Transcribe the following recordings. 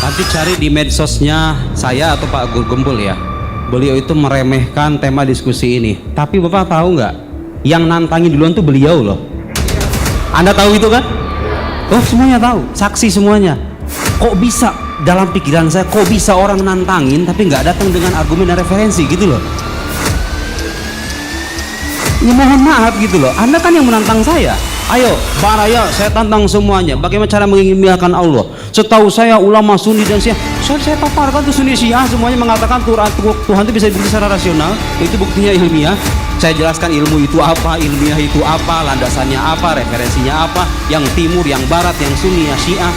Nanti cari di medsosnya saya atau Pak Gembul ya. Beliau itu meremehkan tema diskusi ini. Tapi Bapak tahu nggak? Yang nantangin duluan tuh beliau loh. Anda tahu itu kan? Oh, semuanya tahu, saksi semuanya. Kok bisa dalam pikiran saya, kok bisa orang nantangin tapi nggak datang dengan argumen dan referensi gitu loh. Ya mohon maaf gitu loh, Anda kan yang menantang saya. Ayo, Baraya, saya tantang semuanya. Bagaimana cara mengimpiakan Allah? Setahu saya ulama Sunni dan Syiah, saya paparkan tuh Sunni Syiah semuanya mengatakan Tuhan itu bisa dibuktikan secara rasional. Itu buktinya ilmiah. Saya jelaskan ilmu itu apa, ilmiah itu apa, landasannya apa, referensinya apa, yang timur, yang barat, yang Sunni, yang Syiah.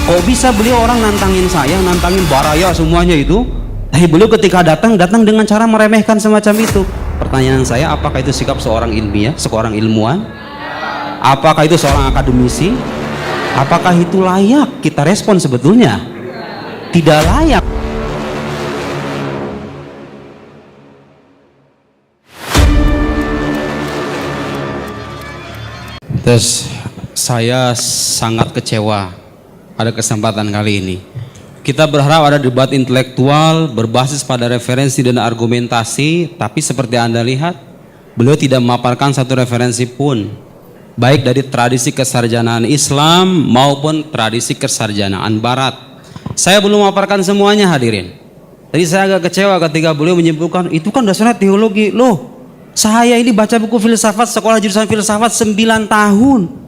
Kok bisa beliau orang nantangin saya, nantangin Baraya semuanya itu? Tapi beliau ketika datang dengan cara meremehkan semacam itu. Pertanyaan saya, apakah itu sikap seorang ilmiah, seorang ilmuwan? Apakah itu seorang akademisi? Apakah itu layak kita respon? Sebetulnya tidak layak. Terus saya sangat kecewa pada kesempatan kali ini. Kita berharap ada debat intelektual berbasis pada referensi dan argumentasi, tapi seperti Anda lihat, beliau tidak memaparkan satu referensi pun, baik dari tradisi kesarjanaan Islam maupun tradisi kesarjanaan Barat. Saya belum memaparkan semuanya, hadirin. Jadi saya agak kecewa ketika beliau menyebutkan itu kan dasarnya teologi. Loh, saya ini baca buku filsafat, sekolah jurusan filsafat 9 tahun.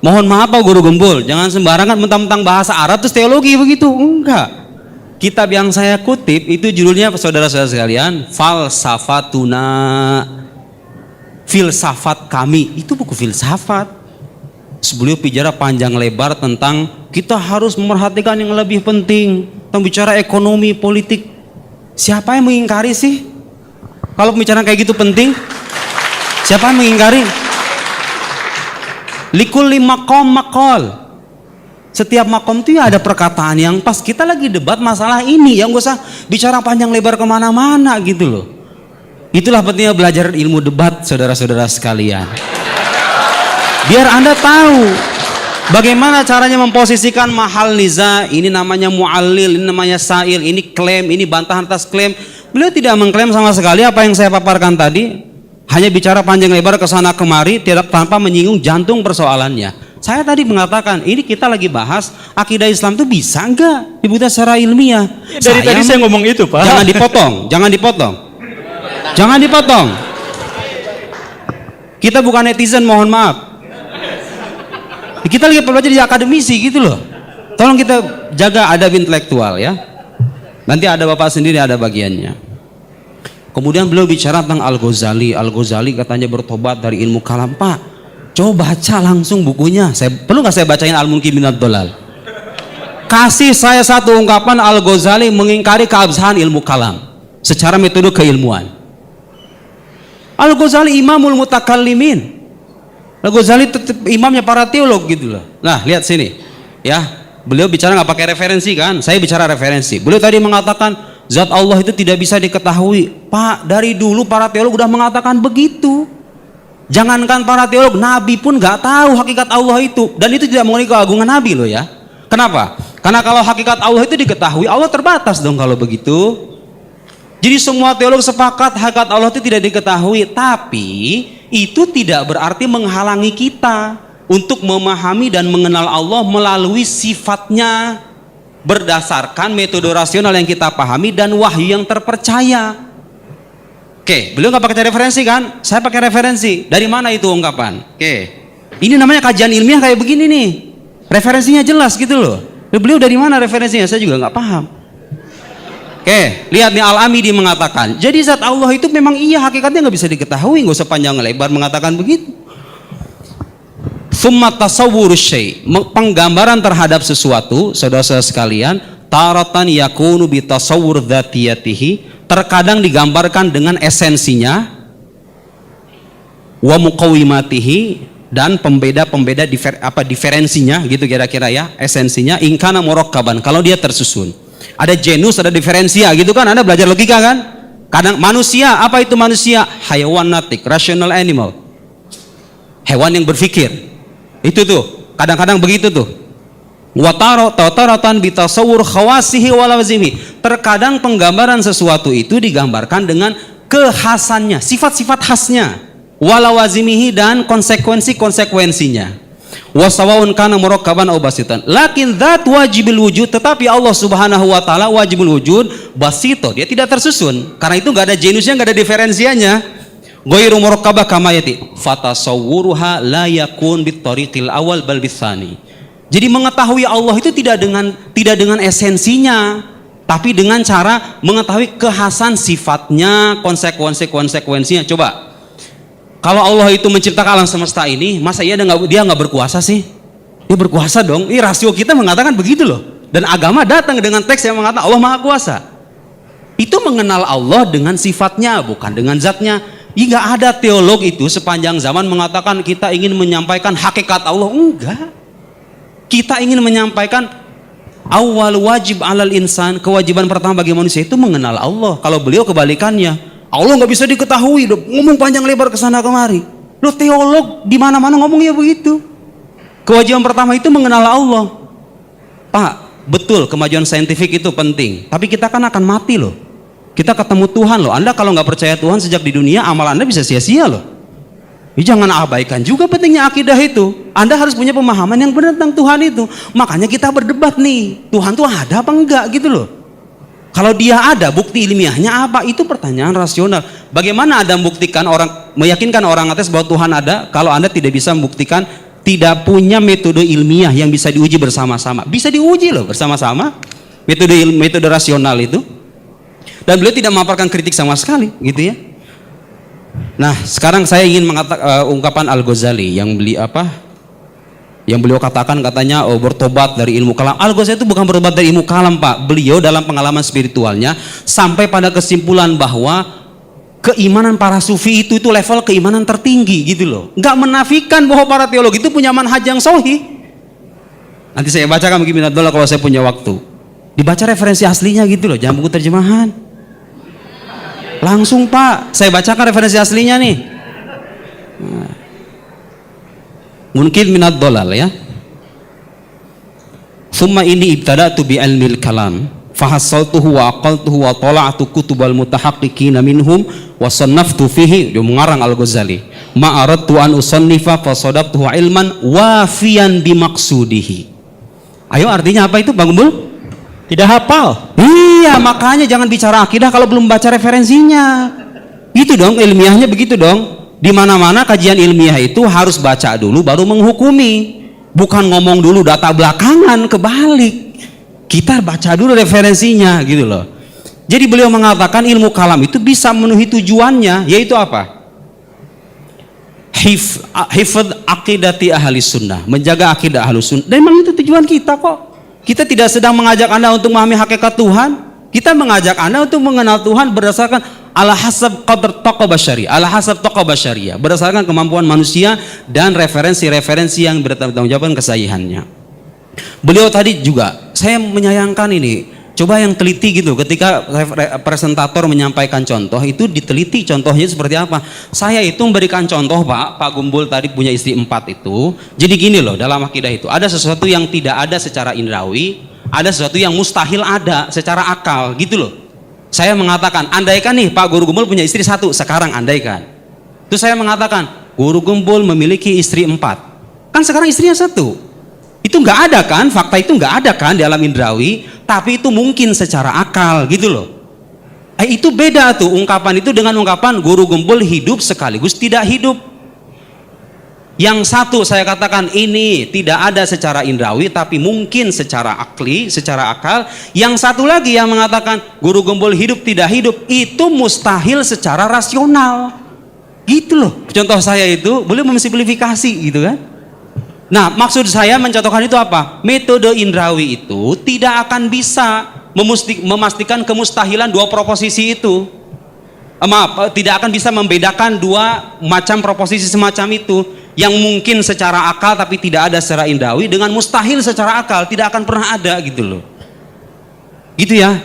Mohon maaf Pak Guru Gembul, jangan sembarangan mentang-mentang bahasa Arab terus teologi begitu. Enggak. Kitab yang saya kutip itu judulnya, saudara-saudara sekalian, Falsafatuna, filsafat kami. Itu buku filsafat. Beliau bicara panjang lebar tentang kita harus memperhatikan yang lebih penting, tentang bicara ekonomi, politik. Siapa yang mengingkari sih? Kalau pembicaraan kayak gitu penting, siapa yang mengingkari? Likulli maqam maqal. Setiap makom itu ya ada perkataan yang pas. Kita lagi debat masalah ini, yang gak usah bicara panjang lebar kemana-mana gitu loh. Itulah pentingnya belajar ilmu debat, saudara-saudara sekalian. Biar Anda tahu bagaimana caranya memposisikan mahal niza. Ini namanya mu'allil, ini namanya sa'il, ini klaim, ini bantahan atas klaim. Beliau tidak mengklaim sama sekali apa yang saya paparkan tadi. Hanya bicara panjang lebar ke sana kemari, tidak tanpa menyinggung jantung persoalannya. Saya tadi mengatakan, ini kita lagi bahas akidah Islam itu bisa enggak dibuktikan secara ilmiah. Dari tadi saya ngomong itu, Pak. Jangan dipotong, jangan dipotong. Jangan dipotong. Kita bukan netizen, mohon maaf. Kita lagi belajar di akademisi gitu loh. Tolong kita jaga adab intelektual ya. Nanti ada Bapak sendiri ada bagiannya. Kemudian beliau bicara tentang Al-Ghazali. Al-Ghazali katanya bertobat dari ilmu kalam. Pak, coba baca langsung bukunya. Perlu nggak saya bacain Al-Munki Minad Dolal? Kasih saya satu ungkapan Al-Ghazali mengingkari keabsahan ilmu kalam secara metode keilmuan. Al-Ghazali imamul mutakallimin. Al-Ghazali imamnya para teolog gitu loh. Nah, lihat sini. Ya, beliau bicara nggak pakai referensi kan? Saya bicara referensi. Beliau tadi mengatakan zat Allah itu tidak bisa diketahui. Pak, dari dulu para teolog udah mengatakan begitu. Jangankan para teolog, Nabi pun nggak tahu hakikat Allah itu. Dan itu tidak mengenai keagungan Nabi loh ya. Kenapa? Karena kalau hakikat Allah itu diketahui, Allah terbatas dong kalau begitu. Jadi semua teolog sepakat hakikat Allah itu tidak diketahui. Tapi itu tidak berarti menghalangi kita untuk memahami dan mengenal Allah melalui sifatnya, berdasarkan metode rasional yang kita pahami dan wahyu yang terpercaya. Oke, beliau nggak pakai referensi kan? Saya pakai referensi. Dari mana itu ungkapan? Oke, ini namanya kajian ilmiah kayak begini nih. Referensinya jelas gitu loh. Beliau dari mana referensinya? Saya juga nggak paham. Oke, lihat nih Al-Amidi mengatakan. Jadi zat Allah itu memang iya hakikatnya nggak bisa diketahui. Nggak usah panjang lebar mengatakan begitu. Tsumma tasawwur syai', penggambaran terhadap sesuatu, saudara-saudara sekalian, taratan yakunu bi tasawwur dzatiyatihi, terkadang digambarkan dengan esensinya, wa muqawimatihi, dan pembeda-pembeda diferensinya gitu kira-kira ya, esensinya ingkana murakkaban, kalau dia tersusun. Ada genus, ada diferensia gitu kan, Anda belajar logika kan? Kadang manusia, apa itu manusia? Hayawan natik, rational animal. Hewan yang berpikir. Itu tuh, kadang-kadang begitu tuh. Wa taratan bitasawwur khawasihi wa lawazimihi. Terkadang penggambaran sesuatu itu digambarkan dengan kekhasannya, sifat-sifat khasnya, wa lawazimihi, dan konsekuensi-konsekuensinya. Wasawaun kana murakkaban aw basitan. Lakin dzat wajibul wujud, tetapi Allah Subhanahu wa taala wajibul wujud basito, dia tidak tersusun. Karena itu enggak ada genusnya, enggak ada diferensianya. Ghairu murakkabah kama yati. Fatasawwuruha la yakun bitariqil awal bal bitsani. Jadi mengetahui Allah itu tidak dengan esensinya, tapi dengan cara mengetahui kekhasan sifatnya, konsekuensinya. Coba, kalau Allah itu menciptakan alam semesta ini, masa dia nggak berkuasa sih? Dia berkuasa dong. Ini rasio kita mengatakan begitu loh. Dan agama datang dengan teks yang mengatakan Allah Maha Kuasa. Itu mengenal Allah dengan sifatnya, bukan dengan zatnya. Nggak ada teolog itu sepanjang zaman mengatakan kita ingin menyampaikan hakikat Allah. Enggak. Kita ingin menyampaikan awal wajib alal insan, kewajiban pertama bagi manusia itu mengenal Allah. Kalau beliau kebalikannya, Allah nggak bisa diketahui, ngomong panjang lebar ke sana kemari. Lo teolog di mana-mana ngomongnya begitu. Kewajiban pertama itu mengenal Allah. Pak, betul kemajuan saintifik itu penting, tapi kita kan akan mati loh. Kita ketemu Tuhan loh. Anda kalau nggak percaya Tuhan sejak di dunia, amal Anda bisa sia-sia loh. Jangan abaikan juga pentingnya akidah itu. Anda harus punya pemahaman yang benar tentang Tuhan itu. Makanya kita berdebat nih, Tuhan tuh ada apa enggak gitu loh. Kalau dia ada, bukti ilmiahnya apa? Itu pertanyaan rasional. Bagaimana Anda meyakinkan orang atas bahwa Tuhan ada kalau Anda tidak bisa membuktikan, tidak punya metode ilmiah yang bisa diuji bersama-sama? Bisa diuji loh bersama-sama, metode rasional itu. Dan beliau tidak memaparkan kritik sama sekali gitu ya. Nah, sekarang saya ingin ungkapan Al-Ghazali yang beliau katakan, katanya bertobat dari ilmu kalam. Al-Ghazali itu bukan bertobat dari ilmu kalam, Pak. Beliau dalam pengalaman spiritualnya sampai pada kesimpulan bahwa keimanan para sufi itu level keimanan tertinggi gitu loh. Nggak menafikan bahwa para teologi itu punya manhaj yang sahih. Nanti saya bacakan mungkin kalau saya punya waktu. Dibaca referensi aslinya gitu loh, jangan buku terjemahan. Langsung Pak, saya bacakan referensi aslinya nih. Mungkin minad dolal ya. Summa ini ibtada'tu bi ilmil kalam fahassaltuhu wa aqaltuhu wa tala'tu kutubal mutahaqqiqina minhum wa sannaftu fihi. Dia mengarang Al-Ghazali. Ma aradtu an usannifa fa sadaqtuhu ilman wafiyan bi maqsudihi. Ayo, artinya apa itu Bang Gumbul? Tidak hafal. Iya, makanya jangan bicara akidah kalau belum baca referensinya. Gitu dong, ilmiahnya begitu dong. Di mana-mana kajian ilmiah itu harus baca dulu baru menghukumi. Bukan ngomong dulu data belakangan, kebalik. Kita baca dulu referensinya gitu loh. Jadi beliau mengatakan ilmu kalam itu bisa memenuhi tujuannya, yaitu apa? Hifdz aqidati ahli sunnah, menjaga akidah ahli sunnah. Dan memang itu tujuan kita kok. Kita tidak sedang mengajak Anda untuk memahami hakikat Tuhan. Kita mengajak Anda untuk mengenal Tuhan berdasarkan ala hasab qadr taqwa basyari, ala hasab taqwa basyariyah, berdasarkan kemampuan manusia dan referensi-referensi yang bertanggung jawab kesahihannya. Beliau tadi juga, saya menyayangkan ini. Coba yang teliti gitu, ketika presentator menyampaikan contoh itu diteliti contohnya seperti apa. Saya itu memberikan contoh Pak Gumbul tadi punya istri 4 itu. Jadi gini loh, dalam akidah itu ada sesuatu yang tidak ada secara indrawi, ada sesuatu yang mustahil ada secara akal gitu loh. Saya mengatakan, andaikan nih Pak Guru Gumbul punya istri 1 sekarang, andaikan. Terus saya mengatakan, Guru Gumbul memiliki istri 4. Kan sekarang istrinya 1. Itu nggak ada kan, fakta itu nggak ada kan di alam indrawi, tapi itu mungkin secara akal gitu loh. Itu beda tuh ungkapan itu dengan ungkapan Guru Gumbul hidup sekaligus tidak hidup. Yang satu saya katakan ini tidak ada secara indrawi tapi mungkin secara akli, secara akal. Yang satu lagi yang mengatakan Guru Gumbul hidup tidak hidup, itu mustahil secara rasional. Gitu loh. Contoh saya itu boleh memsimplifikasi gitu kan. Nah, maksud saya mencontohkan itu apa? Metode indrawi itu tidak akan bisa memastikan kemustahilan 2 proposisi itu. Tidak akan bisa membedakan 2 macam proposisi semacam itu. Yang mungkin secara akal tapi tidak ada secara indrawi dengan mustahil secara akal, tidak akan pernah ada gitu loh. Gitu ya.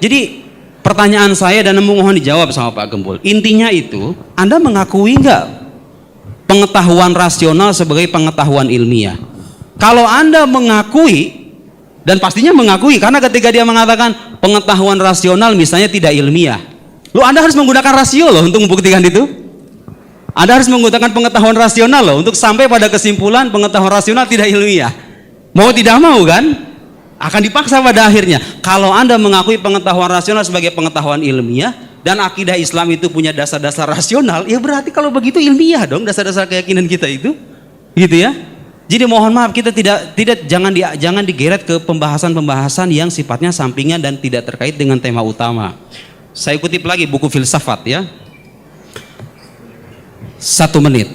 Jadi pertanyaan saya dan mohon dijawab sama Pak Gembul. Intinya itu, Anda mengakui nggak pengetahuan rasional sebagai pengetahuan ilmiah? Kalau Anda mengakui, dan pastinya mengakui, karena ketika dia mengatakan pengetahuan rasional misalnya tidak ilmiah, Anda harus menggunakan rasio loh untuk membuktikan itu. Anda harus menggunakan pengetahuan rasional loh untuk sampai pada kesimpulan pengetahuan rasional tidak ilmiah. Mau tidak mau kan, akan dipaksa pada akhirnya. Kalau Anda mengakui pengetahuan rasional sebagai pengetahuan ilmiah dan akidah Islam itu punya dasar-dasar rasional, ya berarti kalau begitu ilmiah dong dasar-dasar keyakinan kita itu, gitu ya. Jadi mohon maaf, kita jangan digeret ke pembahasan-pembahasan yang sifatnya sampingan dan tidak terkait dengan tema utama. Saya kutip lagi buku filsafat ya. 1 menit.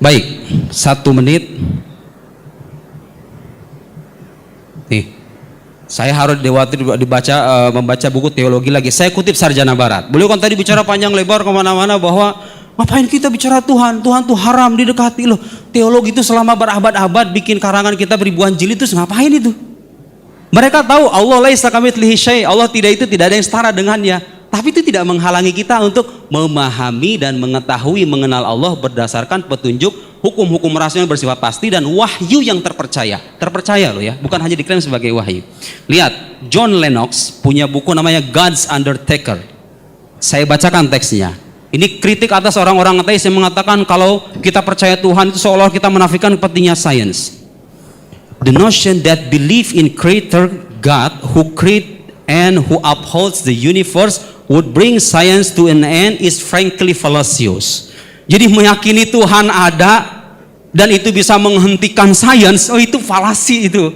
Baik, 1 menit. Nih, saya harus membaca buku teologi lagi. Saya kutip Sarjana Barat. Beliau kan tadi bicara panjang lebar kemana-mana bahwa ngapain kita bicara Tuhan? Tuhan tuh haram didekati loh. Teologi itu selama berabad-abad bikin karangan kita beribuan jilid, itu ngapain itu? Mereka tahu Allah laisa kamitslihi syai', Allah tidak ada yang setara dengannya. Tapi itu tidak menghalangi kita untuk memahami dan mengetahui mengenal Allah berdasarkan petunjuk hukum-hukum rasional bersifat pasti dan wahyu yang terpercaya. Terpercaya loh ya, bukan hanya diklaim sebagai wahyu. Lihat, John Lennox punya buku namanya God's Undertaker. Saya bacakan teksnya. Ini kritik atas orang-orang ateis yang mengatakan kalau kita percaya Tuhan itu seolah kita menafikan pentingnya sains. The notion that belief in creator God who create and who upholds the universe would bring science to an end is frankly fallacious. Jadi meyakini Tuhan ada dan itu bisa menghentikan sains, oh itu falasi itu.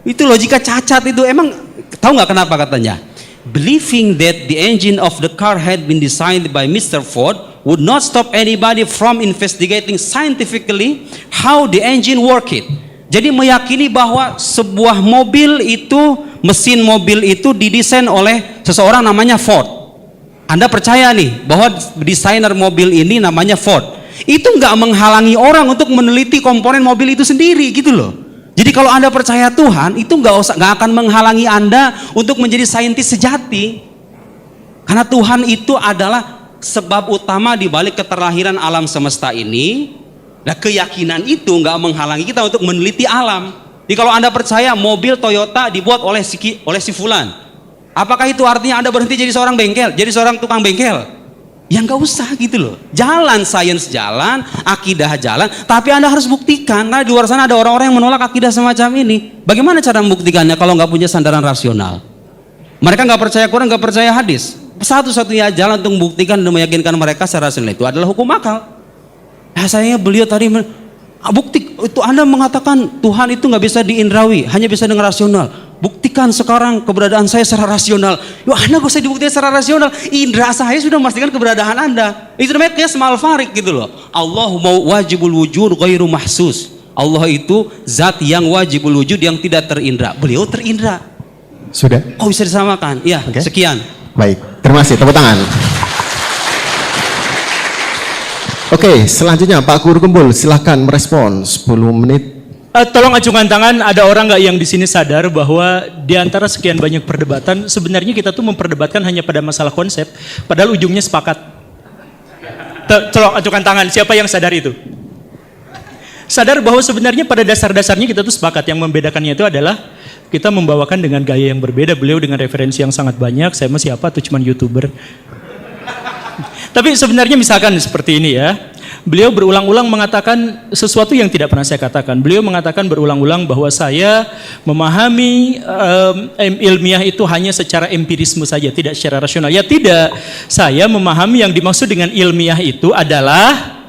Itu logika cacat itu. Emang tahu nggak kenapa katanya? Believing that the engine of the car had been designed by Mr. Ford would not stop anybody from investigating scientifically how the engine worked. Jadi meyakini bahwa sebuah mobil itu, mesin mobil itu didesain oleh seseorang namanya Ford. Anda percaya nih bahwa desainer mobil ini namanya Ford. Itu nggak menghalangi orang untuk meneliti komponen mobil itu sendiri gitu loh. Jadi kalau Anda percaya Tuhan, itu nggak akan menghalangi Anda untuk menjadi saintis sejati. Karena Tuhan itu adalah sebab utama di balik keterlahiran alam semesta ini. Nah, keyakinan itu nggak menghalangi kita untuk meneliti alam. Jadi kalau Anda percaya mobil Toyota dibuat oleh si fulan, apakah itu artinya Anda berhenti jadi seorang bengkel, jadi seorang tukang bengkel? Ya nggak usah gitu loh. Jalan sains jalan, akidah jalan, tapi Anda harus buktikan. Karena di luar sana ada orang-orang yang menolak akidah semacam ini. Bagaimana cara membuktikannya kalau nggak punya sandaran rasional? Mereka nggak percaya Quran, nggak percaya hadis. Satu-satunya jalan untuk membuktikan dan meyakinkan mereka secara rasional itu adalah hukum akal. Nah, sayangnya beliau tadi bukti itu Anda mengatakan Tuhan itu nggak bisa diindrawi, hanya bisa dengan rasional. Buktikan sekarang keberadaan saya secara rasional. Yo, Anda gak usah dibuktikan secara rasional. Indra saya sudah memastikan keberadaan Anda. Itu namanya qiyas ma'al farik gitu loh. Allah mau wajibul wujud ghairu mahsus. Allah itu zat yang wajibul wujud yang tidak terindra. Beliau terindra. Sudah? Oh, bisa disamakan. Ya, Oke. Sekian. Baik, terima kasih. Tepuk tangan. Oke, selanjutnya Pak Guru Gembul, silahkan merespon 10 menit. Tolong acungkan tangan, ada orang nggak yang di sini sadar bahwa di antara sekian banyak perdebatan, sebenarnya kita tuh memperdebatkan hanya pada masalah konsep, padahal ujungnya sepakat. Tolong acungkan tangan, siapa yang sadar itu? Sadar bahwa sebenarnya pada dasar-dasarnya kita tuh sepakat. Yang membedakannya itu adalah kita membawakan dengan gaya yang berbeda. Beliau dengan referensi yang sangat banyak, saya mah siapa tuh, cuman YouTuber. Tapi sebenarnya misalkan seperti ini ya, beliau berulang-ulang mengatakan sesuatu yang tidak pernah saya katakan. Beliau mengatakan berulang-ulang bahwa saya memahami ilmiah itu hanya secara empirisme saja, tidak secara rasional. Ya tidak, saya memahami yang dimaksud dengan ilmiah itu adalah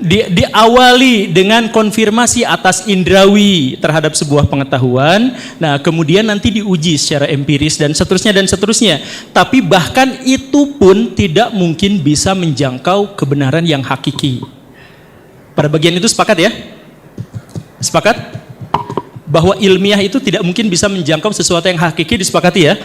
diawali dengan konfirmasi atas indrawi terhadap sebuah pengetahuan. Nah, kemudian nanti diuji secara empiris dan seterusnya dan seterusnya. Tapi bahkan itu pun tidak mungkin bisa menjangkau kebenaran yang hakiki. Pada bagian itu sepakat ya? Sepakat? Bahwa ilmiah itu tidak mungkin bisa menjangkau sesuatu yang hakiki, disepakati ya?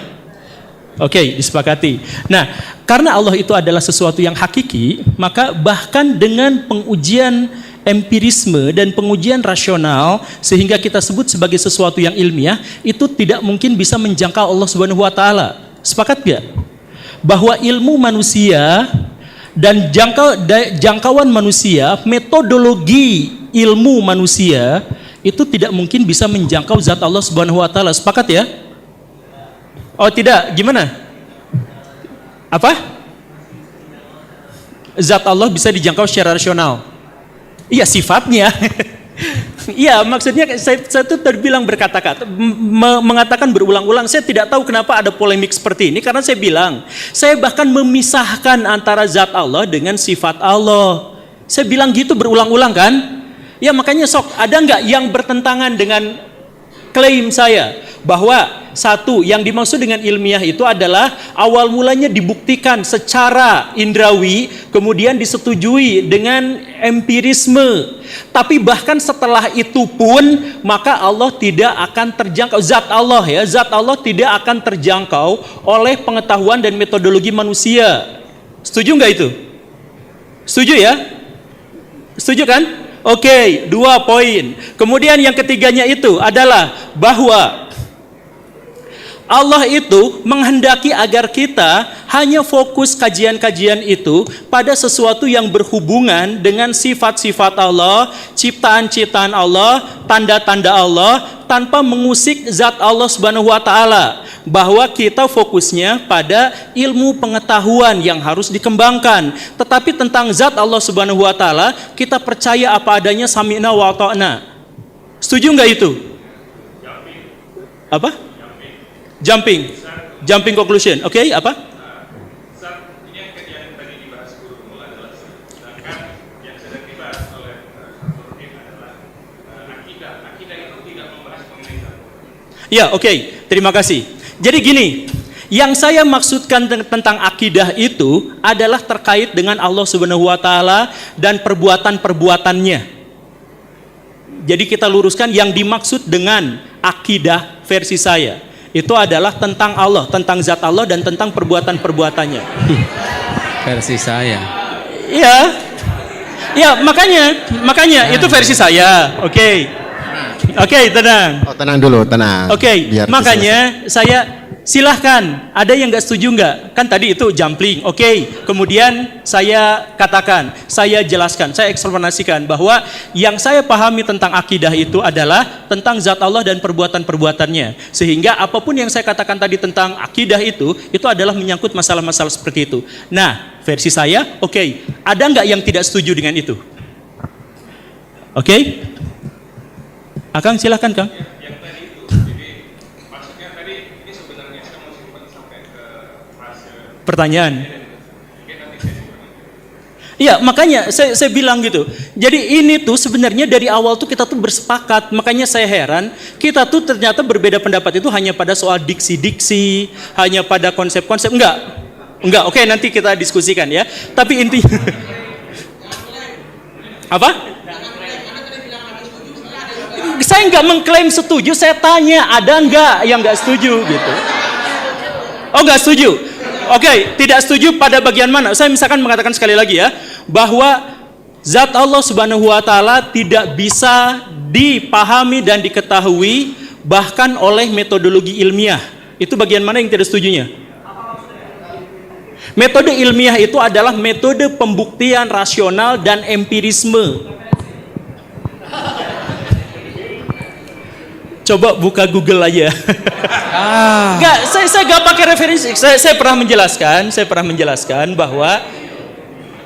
Oke, disepakati. Nah, karena Allah itu adalah sesuatu yang hakiki, maka bahkan dengan pengujian empirisme dan pengujian rasional sehingga kita sebut sebagai sesuatu yang ilmiah, itu tidak mungkin bisa menjangkau Allah Subhanahu wa taala. Sepakat gak? Bahwa ilmu manusia dan jangkauan manusia, metodologi ilmu manusia itu tidak mungkin bisa menjangkau zat Allah Subhanahu wa taala. Sepakat ya? Oh, tidak. Gimana? Apa? Zat Allah bisa dijangkau secara rasional. Iya, sifatnya. Iya, maksudnya saya tuh terbilang berkata-kata, mengatakan berulang-ulang. Saya tidak tahu kenapa ada polemik seperti ini, karena saya bilang, saya bahkan memisahkan antara zat Allah dengan sifat Allah. Saya bilang gitu berulang-ulang kan? Ya makanya sok, ada nggak yang bertentangan dengan klaim saya bahwa satu yang dimaksud dengan ilmiah itu adalah awal mulanya dibuktikan secara indrawi, kemudian disetujui dengan empirisme. Tapi bahkan setelah itu pun maka Allah tidak akan terjangkau, zat Allah ya, zat Allah tidak akan terjangkau oleh pengetahuan dan metodologi manusia. Setuju nggak itu? Setuju ya? Setuju kan? Oke, 2 poin. Kemudian yang ketiganya itu adalah bahwa Allah itu menghendaki agar kita hanya fokus kajian-kajian itu pada sesuatu yang berhubungan dengan sifat-sifat Allah, ciptaan-ciptaan Allah, tanda-tanda Allah, tanpa mengusik zat Allah Subhanahu wa taala. Bahwa kita fokusnya pada ilmu pengetahuan yang harus dikembangkan. Tetapi tentang zat Allah Subhanahu wa taala, kita percaya apa adanya, sami'na wa ata'na. Setuju nggak itu? Apa? Jumping conclusion. Oke, apa? Ini yang kejadian tadi dibahas guru adalah, sedangkan yang sedang dibahas oleh Nurdin adalah akidah. Akidah itu tidak membahas mengenai zat. Ya, oke. Terima kasih. Jadi gini, yang saya maksudkan tentang akidah itu adalah terkait dengan Allah Subhanahu wa taala dan perbuatan-perbuatannya. Jadi kita luruskan yang dimaksud dengan akidah versi saya. Itu adalah tentang Allah, tentang zat Allah dan tentang perbuatan-perbuatannya. Versi saya. Iya. Ya, makanya itu versi saya. Oke, tenang. Oh, tenang dulu, tenang. Oke, makanya saya silahkan. Ada yang nggak setuju nggak? Kan tadi itu jumping. Oke, kemudian saya katakan, saya jelaskan, saya eksplanasikan bahwa yang saya pahami tentang akidah itu adalah tentang zat Allah dan perbuatan-perbuatannya. Sehingga apapun yang saya katakan tadi tentang akidah itu adalah menyangkut masalah-masalah seperti itu. Nah, versi saya, oke. Ada nggak yang tidak setuju dengan itu? Oke? Akang silahkan, Kang. Yang tadi itu, jadi maksudnya tadi ini sebenarnya saya mau simpan sampai ke fase Pertanyaan. mungkin nanti saya simpan. Iya, makanya saya bilang gitu. Jadi ini tuh sebenarnya dari awal tuh kita tuh bersepakat. Makanya saya heran, kita tuh ternyata berbeda pendapat itu hanya pada soal diksi-diksi, hanya pada konsep-konsep. Enggak. Oke, nanti kita diskusikan ya. Tapi inti apa? Saya nggak mengklaim setuju, saya tanya ada nggak yang nggak setuju gitu. Oh, nggak setuju. Oke, tidak setuju pada bagian mana? Saya misalkan mengatakan sekali lagi ya, bahwa zat Allah Subhanahu wa taala tidak bisa dipahami dan diketahui bahkan oleh metodologi ilmiah. Itu bagian mana yang tidak setujunya? Metode ilmiah itu adalah metode pembuktian rasional dan empirisme. Coba buka Google aja. Enggak, saya gak pakai referensi. Saya pernah menjelaskan bahwa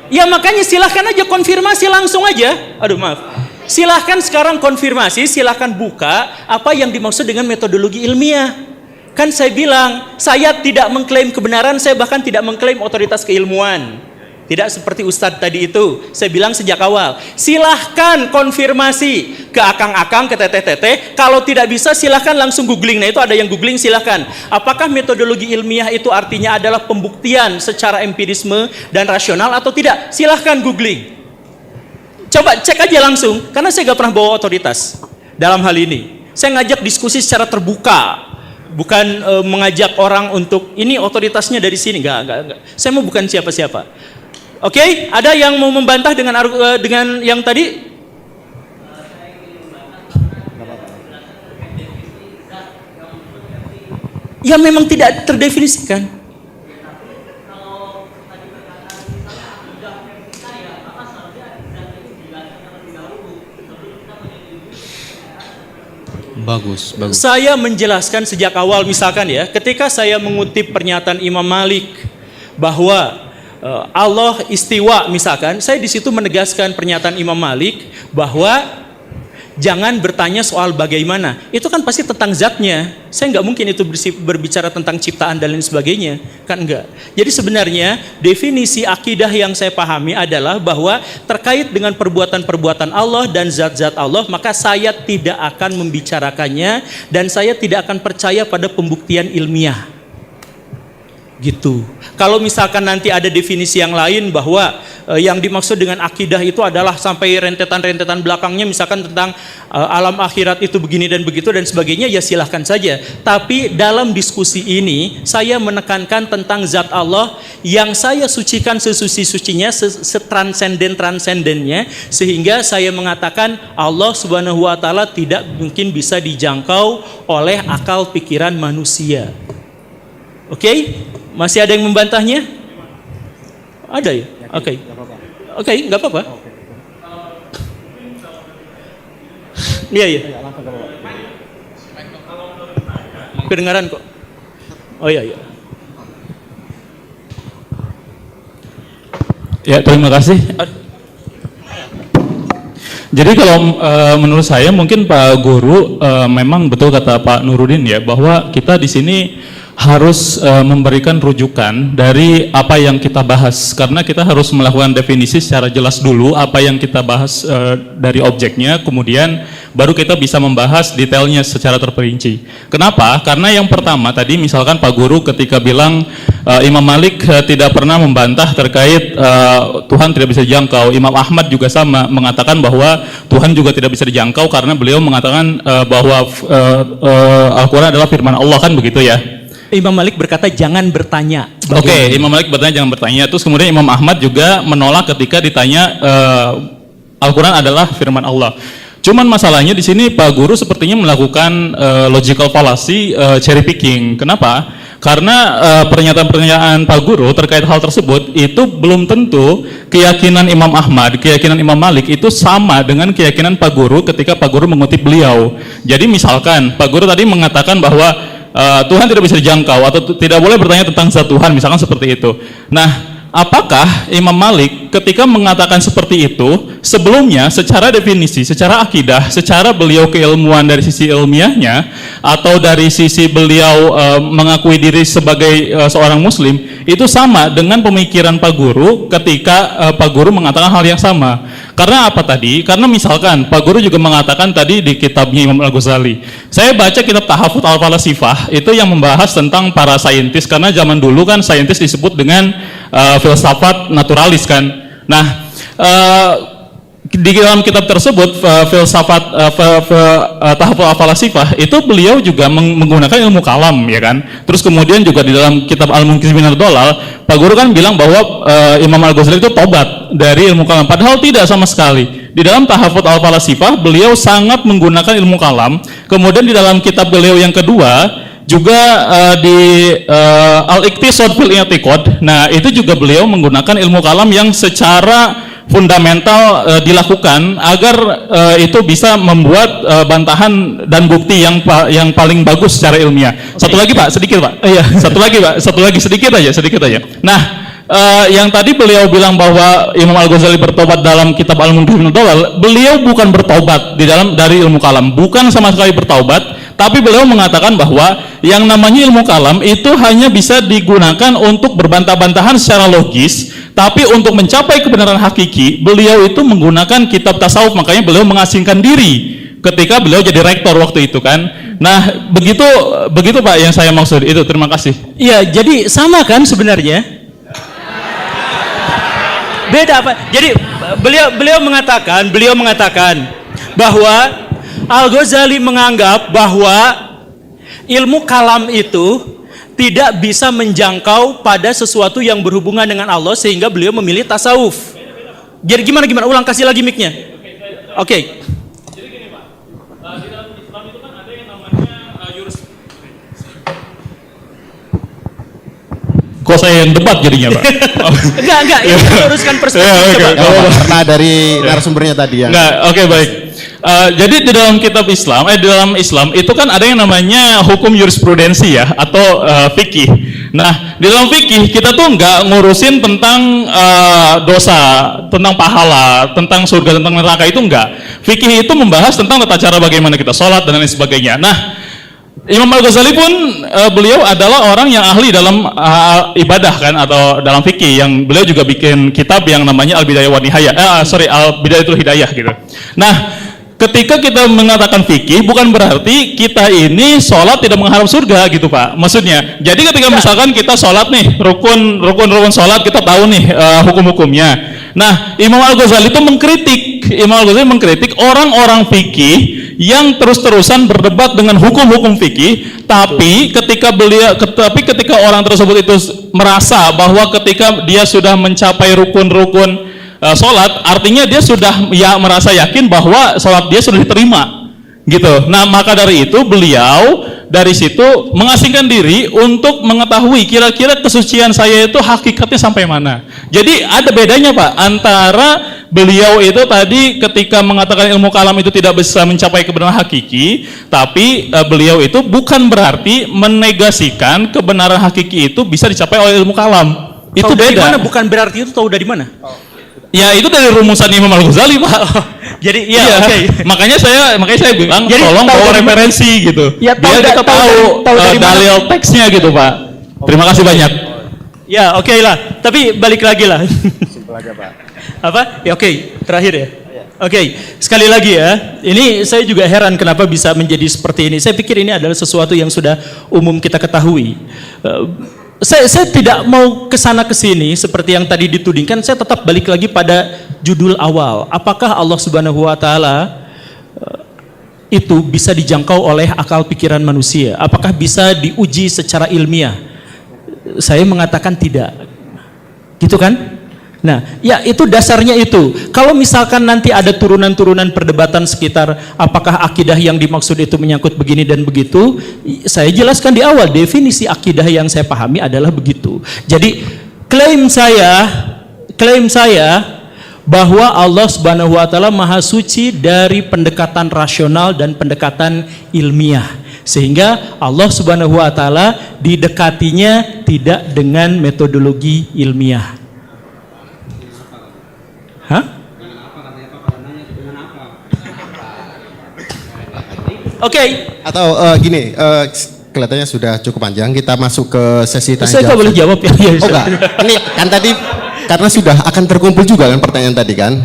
ya makanya silahkan aja konfirmasi langsung aja. Aduh maaf. Silahkan sekarang konfirmasi, silahkan buka apa yang dimaksud dengan metodologi ilmiah. Kan saya bilang, saya tidak mengklaim kebenaran, saya bahkan tidak mengklaim otoritas keilmuan. Tidak seperti Ustadz tadi itu. Saya bilang sejak awal, silahkan konfirmasi ke akang-akang, ke teteh-teteh. Kalau tidak bisa silahkan langsung googling. Nah itu ada yang googling, silahkan. Apakah metodologi ilmiah itu artinya adalah pembuktian secara empirisme dan rasional atau tidak? Silahkan googling. Coba cek aja langsung. Karena saya gak pernah bawa otoritas dalam hal ini. Saya ngajak diskusi secara terbuka. Bukan mengajak orang untuk ini otoritasnya dari sini. Enggak. Saya mau bukan siapa-siapa. Oke, ada yang mau membantah dengan yang tadi? Ya memang tidak terdefinisikan. Bagus, bagus. Saya menjelaskan sejak awal, misalkan ya, ketika saya mengutip pernyataan Imam Malik bahwa Allah istiwa, misalkan, saya di situ menegaskan pernyataan Imam Malik bahwa jangan bertanya soal bagaimana. Itu kan pasti tentang zatnya. Saya nggak mungkin itu berbicara tentang ciptaan dan lain sebagainya. Kan enggak. Jadi sebenarnya definisi akidah yang saya pahami adalah bahwa terkait dengan perbuatan-perbuatan Allah dan zat-zat Allah, maka saya tidak akan membicarakannya dan saya tidak akan percaya pada pembuktian ilmiah. Gitu. Kalau misalkan nanti ada definisi yang lain bahwa yang dimaksud dengan akidah itu adalah sampai rentetan-rentetan belakangnya, misalkan tentang alam akhirat itu begini dan begitu dan sebagainya, ya silahkan saja. Tapi dalam diskusi ini saya menekankan tentang zat Allah yang saya sucikan sesuci-sucinya, setransenden-transendennya, sehingga saya mengatakan Allah Subhanahu wa taala tidak mungkin bisa dijangkau oleh akal pikiran manusia. Oke? Masih ada yang membantahnya? Ada ya? Oke. Oke, nggak apa-apa. Iya, iya. Kedengaran kok. Oh iya, iya. Ya, terima kasih. Jadi kalau menurut saya mungkin Pak Guru memang betul kata Pak Nurudin ya, bahwa kita di sini harus memberikan rujukan dari apa yang kita bahas, karena kita harus melakukan definisi secara jelas dulu apa yang kita bahas dari objeknya, kemudian baru kita bisa membahas detailnya secara terperinci. Kenapa? Karena yang pertama tadi misalkan Pak Guru ketika bilang Imam Malik tidak pernah membantah terkait Tuhan tidak bisa dijangkau. Imam Ahmad juga sama, mengatakan bahwa Tuhan juga tidak bisa dijangkau karena beliau mengatakan bahwa Al-Quran adalah firman Allah, kan begitu ya. Imam Malik berkata jangan bertanya. Oke, Imam Malik bertanya jangan bertanya. Terus kemudian Imam Ahmad juga menolak ketika ditanya Al-Quran adalah firman Allah. Cuman masalahnya di sini Pak Guru sepertinya melakukan logical fallacy, cherry picking. Kenapa? Karena pernyataan-pernyataan Pak Guru terkait hal tersebut itu belum tentu keyakinan Imam Ahmad, keyakinan Imam Malik itu sama dengan keyakinan Pak Guru ketika Pak Guru mengutip beliau. Jadi misalkan Pak Guru tadi mengatakan bahwa Tuhan tidak bisa dijangkau atau tidak boleh bertanya tentang zat Tuhan, misalkan seperti itu. Nah, apakah Imam Malik ketika mengatakan seperti itu sebelumnya secara definisi, secara akidah, secara beliau keilmuan dari sisi ilmiahnya atau dari sisi beliau mengakui diri sebagai seorang muslim itu sama dengan pemikiran Pak Guru ketika Pak Guru mengatakan hal yang sama? Karena apa tadi? Karena misalkan Pak Guru juga mengatakan tadi di kitabnya Imam Al-Ghazali. Saya baca kitab Tahafut Al-Falasifah itu yang membahas tentang para saintis, karena zaman dulu kan saintis disebut dengan filsafat naturalis kan. Nah, di dalam kitab tersebut Tahafut Al-Falasifah itu beliau juga menggunakan ilmu kalam ya kan. Terus kemudian juga di dalam kitab Al-Munqiz Minad Dhalal Pak Guru kan bilang bahwa Imam Al-Ghazali itu tobat dari ilmu kalam, padahal tidak sama sekali. Di dalam Tahafut Al-Falasifah beliau sangat menggunakan ilmu kalam. Kemudian di dalam kitab beliau yang kedua juga di Al-Iqtisad fil I'tiqad, nah itu juga beliau menggunakan ilmu kalam yang secara fundamental dilakukan agar itu bisa membuat bantahan dan bukti yang paling bagus secara ilmiah. Okay. Satu lagi Pak, sedikit Pak. Iya. Satu lagi sedikit aja. Nah, yang tadi beliau bilang bahwa Imam Al-Ghazali bertobat dalam kitab Al-Munqiz Minad Dhalal, beliau bukan bertobat dari ilmu kalam, bukan sama sekali bertobat. Tapi beliau mengatakan bahwa yang namanya ilmu kalam itu hanya bisa digunakan untuk berbantah-bantahan secara logis, tapi untuk mencapai kebenaran hakiki, beliau itu menggunakan kitab tasawuf, makanya beliau mengasingkan diri ketika beliau jadi rektor waktu itu kan. Nah, begitu Pak yang saya maksud itu. Terima kasih. Iya, jadi sama kan sebenarnya? Beda Pak. Jadi beliau mengatakan bahwa Al-Ghazali menganggap bahwa ilmu kalam itu tidak bisa menjangkau pada sesuatu yang berhubungan dengan Allah, sehingga beliau memilih tasawuf. Jadi gimana? Ulang, kasih lagi mic-nya. Oke. Jadi gini Pak, di dalam Islam itu kan ada yang namanya jurus. Kok saya yang debat jadinya Pak? Enggak, ini meluruskan perspektif. Karena dari narasumbernya tadi ya. Enggak, oke baik. Jadi di dalam kitab Islam, di dalam Islam itu kan ada yang namanya hukum jurisprudensi ya, atau fikih. Nah, di dalam fikih kita tuh nggak ngurusin tentang dosa, tentang pahala, tentang surga, tentang neraka, itu enggak. Fikih itu membahas tentang tata cara bagaimana kita sholat dan lain sebagainya. Nah, Imam Al-Ghazali pun beliau adalah orang yang ahli dalam ibadah kan, atau dalam fikih, yang beliau juga bikin kitab yang namanya Al-Bidayah wa Nihayah, Al-Bidayatul Hidayah gitu. Nah, ketika kita mengatakan fikih, bukan berarti kita ini sholat tidak mengharap surga gitu Pak. Maksudnya, jadi ketika misalkan kita sholat nih, rukun sholat kita tahu nih hukum-hukumnya. Nah, Imam Al-Ghazali itu mengkritik orang-orang fikih yang terus-terusan berdebat dengan hukum-hukum fikih, tapi ketika orang tersebut itu merasa bahwa ketika dia sudah mencapai rukun-rukun sholat, artinya dia sudah merasa yakin bahwa sholat dia sudah diterima, gitu. Nah, maka dari itu beliau dari situ mengasingkan diri untuk mengetahui kira-kira kesucian saya itu hakikatnya sampai mana. Jadi ada bedanya Pak antara beliau itu tadi ketika mengatakan ilmu kalam itu tidak bisa mencapai kebenaran hakiki, tapi beliau itu bukan berarti menegasikan kebenaran hakiki itu bisa dicapai oleh ilmu kalam. Itu Tahu dari beda. mana? Bukan berarti itu tahu dari mana? Ya itu dari rumusan Imam Al-Ghazali Pak. Jadi ya, oke. Makanya saya bilang Jadi, tolong tahu bawa dari mana? referensi gitu. Ya, tahu biar kita tahu dari mana? dalil teksnya gitu Pak. Terima kasih banyak. Ya, oke lah. Tapi balik lagi lah. Apa? Ya, oke. Terakhir ya. Oke, sekali lagi ya. Ini saya juga heran kenapa bisa menjadi seperti ini. Saya pikir ini adalah sesuatu yang sudah umum kita ketahui. Saya tidak mau kesana kesini seperti yang tadi ditudingkan. Saya tetap balik lagi pada judul awal. Apakah Allah Subhanahu Wa Taala itu bisa dijangkau oleh akal pikiran manusia? Apakah bisa diuji secara ilmiah? Saya mengatakan tidak. Gitu kan? Nah, ya itu dasarnya itu. Kalau misalkan nanti ada turunan-turunan perdebatan sekitar apakah akidah yang dimaksud itu menyangkut begini dan begitu, saya jelaskan di awal, definisi akidah yang saya pahami adalah begitu. Jadi klaim saya bahwa Allah Subhanahu wa taala maha suci dari pendekatan rasional dan pendekatan ilmiah. Sehingga Allah Subhanahu wa taala didekatinya tidak dengan metodologi ilmiah. Hah? Oke. Atau gini, kelihatannya sudah cukup panjang. Kita masuk ke sesi tanya Saya jawab. boleh jawab ya? Oh enggak, ini kan tadi karena sudah akan terkumpul juga kan pertanyaan tadi kan.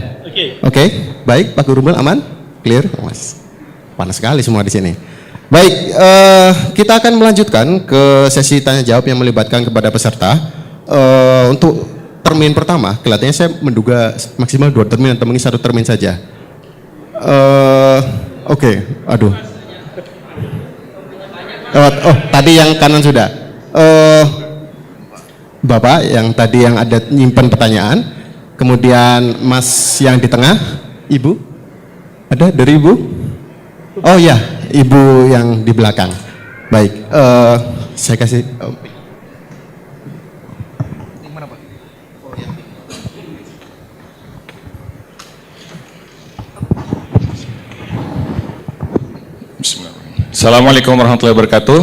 Oke, baik Pak Guru aman, clear, Mas. Panas sekali semua di sini. Baik, kita akan melanjutkan ke sesi tanya jawab yang melibatkan kepada peserta. Untuk termin pertama, kelihatannya saya menduga maksimal 2 termin atau mungkin 1 termin saja. Oke, aduh. Oh, tadi yang kanan sudah. Bapak yang tadi yang ada nyimpen pertanyaan, kemudian Mas yang di tengah, Ibu, ada dari Ibu? Oh ya, Ibu yang di belakang. Baik, saya kasih. Assalamualaikum warahmatullahi wabarakatuh.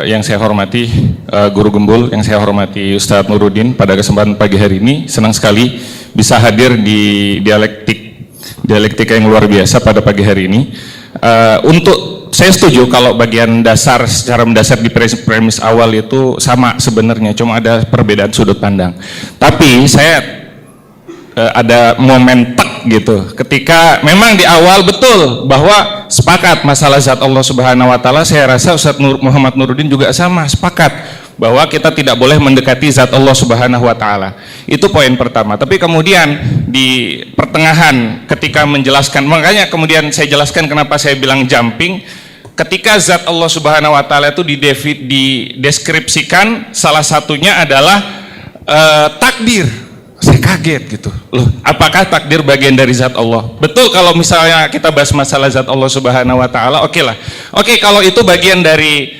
Yang saya hormati Guru Gembul, yang saya hormati Ustadz Nuruddin, pada kesempatan pagi hari ini senang sekali bisa hadir di dialektika yang luar biasa pada pagi hari ini. Untuk saya setuju kalau bagian dasar secara mendasar di premis awal itu sama sebenarnya, cuma ada perbedaan sudut pandang. Tapi saya ada momen tek gitu ketika memang di awal betul bahwa sepakat masalah zat Allah Subhanahu wa taala. Saya rasa Ustadz Muhammad Nuruddin juga sama sepakat bahwa kita tidak boleh mendekati zat Allah Subhanahu wa taala. Itu poin pertama. Tapi kemudian di pertengahan ketika menjelaskan, makanya kemudian saya jelaskan kenapa saya bilang jumping. Ketika zat Allah Subhanahu wa taala itu dideskripsikan, salah satunya adalah takdir. Saya kaget gitu. Loh, apakah takdir bagian dari zat Allah? Betul kalau misalnya kita bahas masalah zat Allah Subhanahu wa taala, oke lah. Oke, kalau itu bagian dari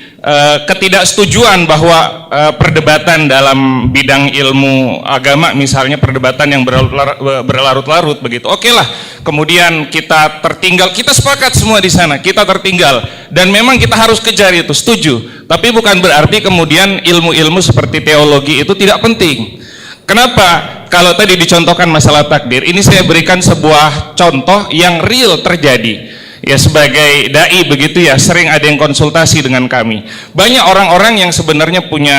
ketidaksetujuan bahwa perdebatan dalam bidang ilmu agama, misalnya perdebatan yang berlarut-larut begitu. Oke lah, kemudian kita tertinggal, kita sepakat semua di sana, kita tertinggal, dan memang kita harus kejar itu, setuju. Tapi bukan berarti kemudian ilmu-ilmu seperti teologi itu tidak penting. Kenapa? Kalau tadi dicontohkan masalah takdir, ini saya berikan sebuah contoh yang real terjadi. Ya, sebagai dai begitu ya, sering ada yang konsultasi dengan kami. Banyak orang-orang yang sebenarnya punya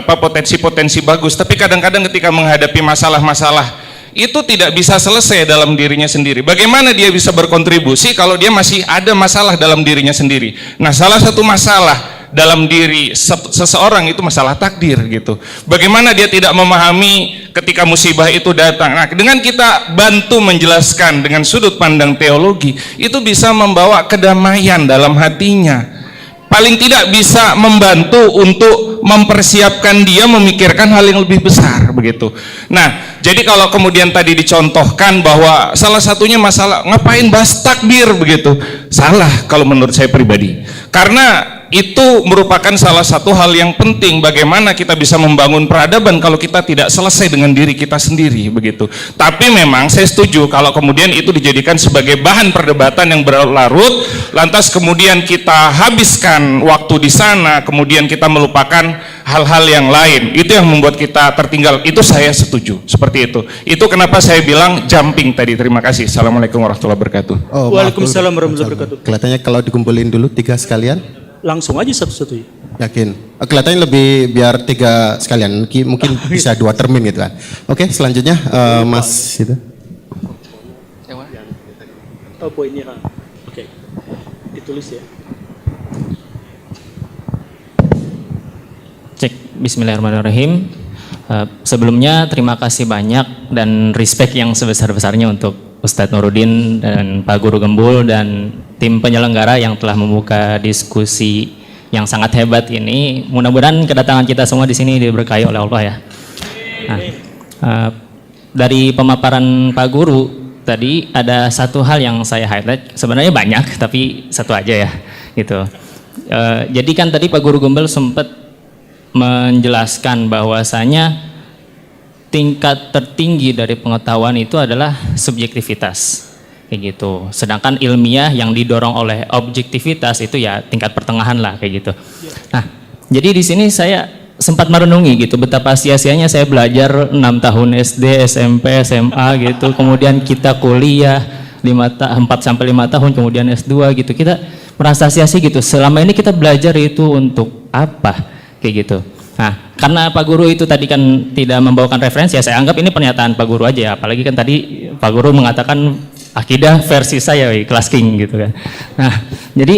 potensi-potensi bagus, tapi kadang-kadang ketika menghadapi masalah-masalah itu tidak bisa selesai dalam dirinya sendiri. Bagaimana dia bisa berkontribusi kalau dia masih ada masalah dalam dirinya sendiri? Nah, salah satu masalah dalam diri seseorang itu masalah takdir gitu. Bagaimana dia tidak memahami ketika musibah itu datang. Nah, dengan kita bantu menjelaskan dengan sudut pandang teologi, itu bisa membawa kedamaian dalam hatinya. Paling tidak bisa membantu untuk mempersiapkan dia memikirkan hal yang lebih besar begitu. Nah, jadi kalau kemudian tadi dicontohkan bahwa salah satunya masalah ngapain bahas takdir begitu, salah kalau menurut saya pribadi. Karena itu merupakan salah satu hal yang penting, bagaimana kita bisa membangun peradaban kalau kita tidak selesai dengan diri kita sendiri begitu. Tapi memang saya setuju kalau kemudian itu dijadikan sebagai bahan perdebatan yang berlarut, lantas kemudian kita habiskan waktu di sana, kemudian kita melupakan hal-hal yang lain, itu yang membuat kita tertinggal. Itu saya setuju, seperti itu. Itu kenapa saya bilang jumping tadi. Terima kasih. Assalamualaikum warahmatullahi wabarakatuh. Oh, Waalaikumsalam warahmatullahi wabarakatuh. Kelihatannya kalau dikumpulin dulu 3 sekalian. Langsung aja satu-satu ya. Yakin? Kelihatannya lebih biar 3 sekalian, mungkin bisa 2 termin gitu kan. Oke, selanjutnya Mas itu. Oh, poinnya. Oke. Ditulis ya. Cek. Bismillahirrahmanirrahim. Sebelumnya terima kasih banyak dan respect yang sebesar-besarnya untuk Ustadz Nuruddin dan Pak Guru Gembul dan tim penyelenggara yang telah membuka diskusi yang sangat hebat ini. Mudah-mudahan kedatangan kita semua di sini diberkahi oleh Allah ya. Nah, dari pemaparan Pak Guru tadi ada satu hal yang saya highlight. Sebenarnya banyak, tapi satu aja ya, gitu. Jadi kan tadi Pak Guru Gembul sempat menjelaskan bahwasanya tingkat tertinggi dari pengetahuan itu adalah subjektivitas, kayak gitu. Sedangkan ilmiah yang didorong oleh objektivitas itu ya tingkat pertengahan lah, kayak gitu. Nah, jadi di sini saya sempat merenungi gitu betapa sia-sianya saya belajar 6 tahun SD, SMP, SMA gitu. Kemudian kita kuliah 4 sampai 5 tahun, kemudian S2 gitu. Kita merasa sia-sia gitu. Selama ini kita belajar itu untuk apa? Kayak gitu. Nah, karena Pak Guru itu tadi kan tidak membawakan referensi ya, saya anggap ini pernyataan Pak Guru aja ya. Apalagi kan tadi Pak Guru mengatakan akidah versi saya, kelas king gitu kan. Nah, jadi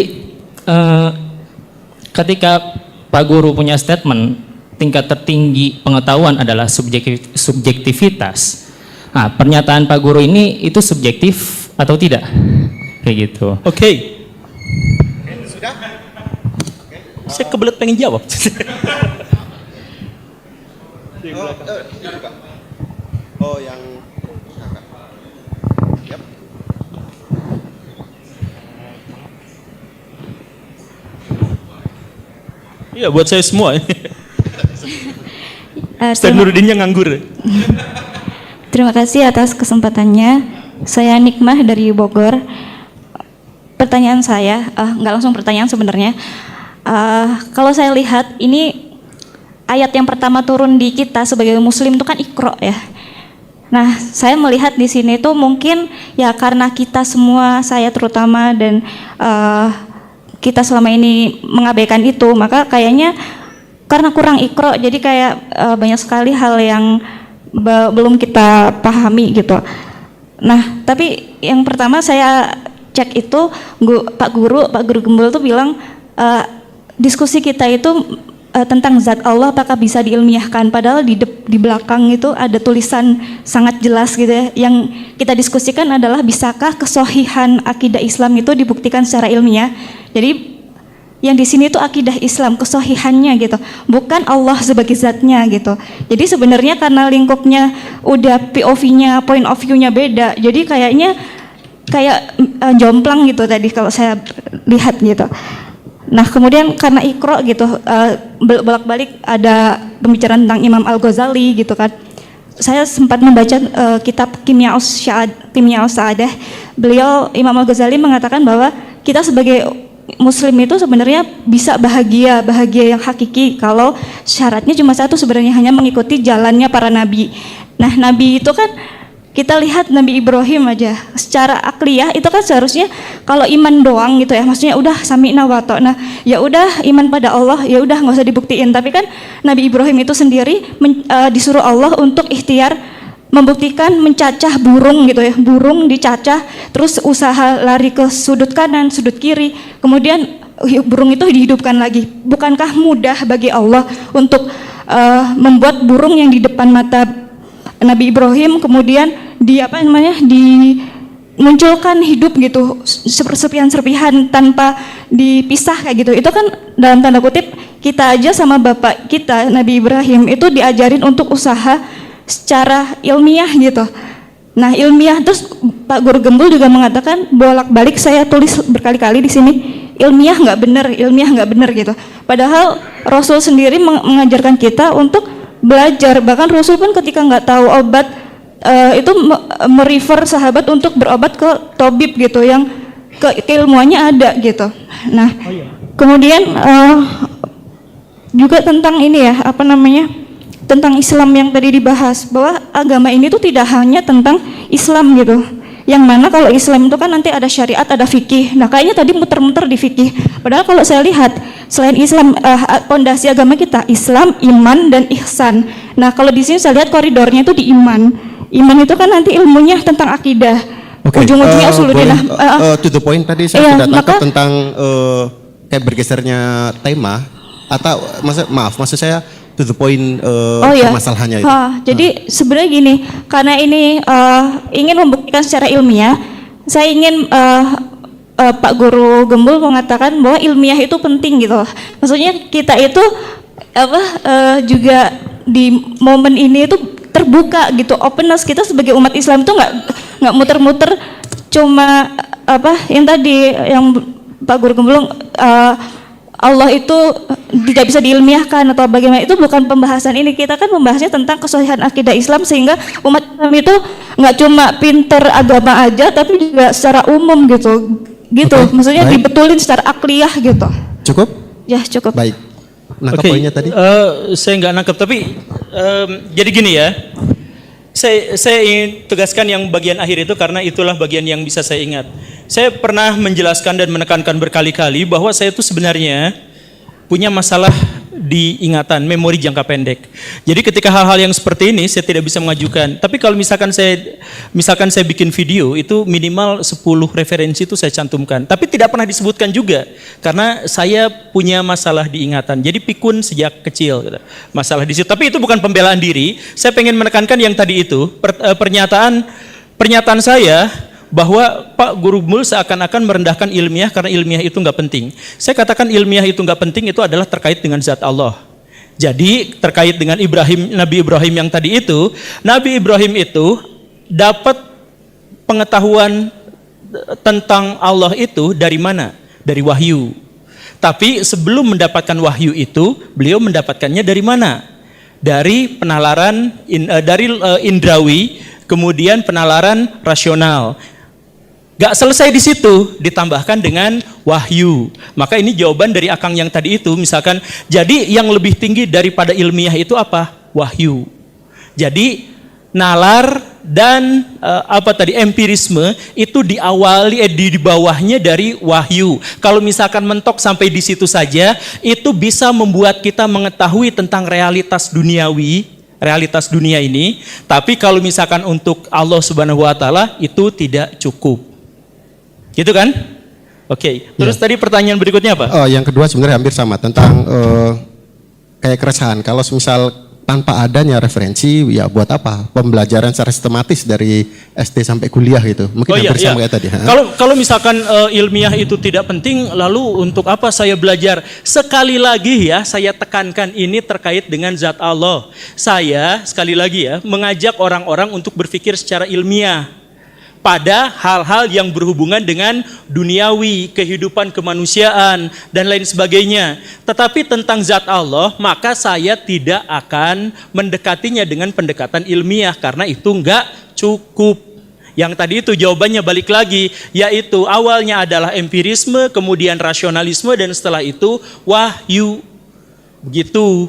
ketika Pak Guru punya statement tingkat tertinggi pengetahuan adalah subjektivitas. Nah, pernyataan Pak Guru ini itu subjektif atau tidak? Kayak gitu. Oke. Sudah? Saya kebelet pengen jawab. Oh, yang yep. Iya, buat saya semua. Ustadz Nuruddinnya nganggur. Terima kasih atas kesempatannya. Saya Nikmah dari Bogor. Pertanyaan saya, nggak langsung pertanyaan sebenarnya. Kalau saya lihat ini ayat yang pertama turun di kita sebagai muslim itu kan Iqra ya. Nah, saya melihat di sini tuh mungkin ya karena kita semua, saya terutama dan kita selama ini mengabaikan itu, maka kayaknya karena kurang Iqra, jadi kayak banyak sekali hal yang belum kita pahami gitu. Nah, tapi yang pertama saya cek itu Pak Guru Gembul tuh bilang diskusi kita itu tentang zat Allah apakah bisa diilmiahkan, padahal di belakang itu ada tulisan sangat jelas gitu ya. Yang kita diskusikan adalah bisakah kesohihan akidah Islam itu dibuktikan secara ilmiah. Jadi yang di sini itu akidah Islam, kesohihannya gitu, bukan Allah sebagai zatnya gitu. Jadi sebenarnya karena lingkupnya udah POV-nya, point of view-nya beda, jadi kayaknya kayak jomplang gitu tadi kalau saya lihat gitu. Nah kemudian karena Iqra gitu, bolak-balik ada pembicaraan tentang Imam Al-Ghazali gitu kan. Saya sempat membaca kitab Kimyaus Sa'adah. Beliau Imam Al-Ghazali mengatakan bahwa kita sebagai Muslim itu sebenarnya bisa bahagia yang hakiki kalau syaratnya cuma satu, sebenarnya hanya mengikuti jalannya para nabi. Nah nabi itu kan kita lihat Nabi Ibrahim aja secara akliyah itu kan seharusnya kalau iman doang gitu ya, maksudnya udah sami'na wa ta'na, ya udah iman pada Allah, ya udah nggak usah dibuktiin. Tapi kan Nabi Ibrahim itu sendiri disuruh Allah untuk ikhtiar membuktikan mencacah burung gitu ya, burung dicacah, terus usaha lari ke sudut kanan, sudut kiri, kemudian burung itu dihidupkan lagi. Bukankah mudah bagi Allah untuk membuat burung yang di depan mata Nabi Ibrahim kemudian dimunculkan hidup gitu, serpihan-serpihan tanpa dipisah kayak gitu. Itu kan dalam tanda kutip kita aja sama bapak kita Nabi Ibrahim itu diajarin untuk usaha secara ilmiah gitu. Nah ilmiah, terus Pak Guru Gembul juga mengatakan bolak-balik saya tulis berkali-kali di sini, ilmiah nggak benar gitu. Padahal Rasul sendiri mengajarkan kita untuk belajar. Bahkan Rasul pun ketika nggak tahu obat itu merefer sahabat untuk berobat ke tabib gitu, yang keilmuannya ada gitu. Nah kemudian juga tentang ini ya, tentang Islam yang tadi dibahas, bahwa agama ini tuh tidak hanya tentang Islam gitu, yang mana kalau Islam itu kan nanti ada syariat, ada fikih. Nah kayaknya tadi muter-muter di fikih, padahal kalau saya lihat selain Islam, pondasi agama kita Islam, iman, dan ihsan. Nah kalau di sini saya lihat koridornya itu di iman itu kan nanti ilmunya tentang akidah, ujung-ujungnya usuluddin. To the point tadi saya tidak tangkap tentang kayak bergesernya tema, atau maksud saya to the point permasalahannya itu. Jadi sebenarnya gini, karena ini ingin membuktikan secara ilmiah, saya ingin Pak Guru Gembul mengatakan bahwa ilmiah itu penting gitu. Maksudnya kita itu juga di momen ini itu terbuka gitu, openness. Kita sebagai umat Islam itu nggak muter-muter cuma yang tadi yang Pak Guru Gembul Allah itu tidak bisa diilmiahkan atau bagaimana, itu bukan pembahasan ini. Kita kan membahasnya tentang kesahihan akidah Islam, sehingga umat Islam itu nggak cuma pinter agama aja, tapi juga secara umum gitu. Maksudnya dibetulin secara akliyah gitu. Cukup? Ya cukup. Baik. Nangkep poinnya tadi? Saya nggak nangkep, tapi jadi gini ya. Saya ingin tegaskan yang bagian akhir itu karena itulah bagian yang bisa saya ingat. Saya pernah menjelaskan dan menekankan berkali-kali bahwa saya itu sebenarnya punya masalah di ingatan, memori jangka pendek. Jadi ketika hal-hal yang seperti ini saya tidak bisa mengajukan. Tapi kalau misalkan saya bikin video itu minimal 10 referensi itu saya cantumkan. Tapi tidak pernah disebutkan juga karena saya punya masalah di ingatan. Jadi pikun sejak kecil gitu. Masalah di situ. Tapi itu bukan pembelaan diri. Saya pengen menekankan yang tadi itu pernyataan saya bahwa Pak Guru Gembul seakan-akan merendahkan ilmiah karena ilmiah itu nggak penting. Saya katakan ilmiah itu nggak penting itu adalah terkait dengan zat Allah. Jadi terkait dengan Nabi Ibrahim yang tadi itu, Nabi Ibrahim itu dapat pengetahuan tentang Allah itu dari mana? Dari wahyu. Tapi sebelum mendapatkan wahyu itu, beliau mendapatkannya dari mana? Dari penalaran indrawi, kemudian penalaran rasional. Gak selesai di situ, ditambahkan dengan wahyu. Maka ini jawaban dari Akang yang tadi itu, misalkan, jadi yang lebih tinggi daripada ilmiah itu apa? Wahyu. Jadi nalar dan empirisme itu diawali di bawahnya dari wahyu. Kalau misalkan mentok sampai di situ saja, itu bisa membuat kita mengetahui tentang realitas duniawi, realitas dunia ini. Tapi kalau misalkan untuk Allah Subhanahu wa taala itu tidak cukup. Gitu kan? Oke. Terus tadi pertanyaan berikutnya apa? Yang kedua sebenarnya hampir sama tentang kayak keresahan. Kalau misal tanpa adanya referensi, ya buat apa pembelajaran secara sistematis dari SD sampai kuliah gitu? Mungkin hampir sama kayak tadi. Kalau misalkan ilmiah itu tidak penting, lalu untuk apa saya belajar? Sekali lagi ya, saya tekankan ini terkait dengan zat Allah. Saya sekali lagi ya mengajak orang-orang untuk berpikir secara ilmiah. pada hal-hal yang berhubungan dengan duniawi, kehidupan kemanusiaan, dan lain sebagainya. Tetapi tentang zat Allah, maka saya tidak akan mendekatinya dengan pendekatan ilmiah, karena itu enggak cukup. Yang tadi itu jawabannya balik lagi, yaitu awalnya adalah empirisme, kemudian rasionalisme, dan setelah itu wahyu. Begitu.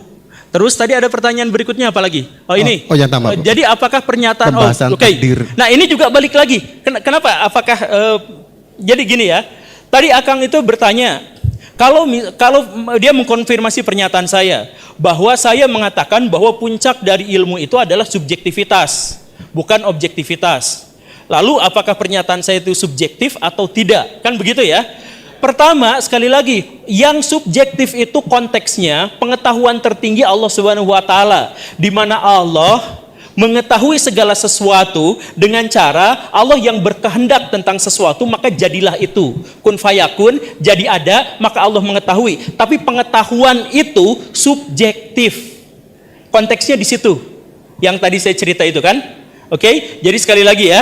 Terus tadi ada pertanyaan berikutnya apa lagi? Oh ini. Jangan tambah. Jadi apakah pernyataan takdir. Nah ini juga balik lagi. Kenapa? Apakah jadi gini ya? Tadi Akang itu bertanya, kalau dia mengkonfirmasi pernyataan saya bahwa saya mengatakan bahwa puncak dari ilmu itu adalah subjektivitas, bukan objektivitas. Lalu apakah pernyataan saya itu subjektif atau tidak? Kan begitu ya? Pertama, sekali lagi, yang subjektif itu konteksnya pengetahuan tertinggi Allah Subhanahu wa taala, di mana Allah mengetahui segala sesuatu dengan cara Allah yang berkehendak tentang sesuatu, maka jadilah itu. Kun fayakun, jadi ada, maka Allah mengetahui. Tapi pengetahuan itu subjektif. Konteksnya di situ. Yang tadi saya cerita itu kan? Oke, jadi sekali lagi ya.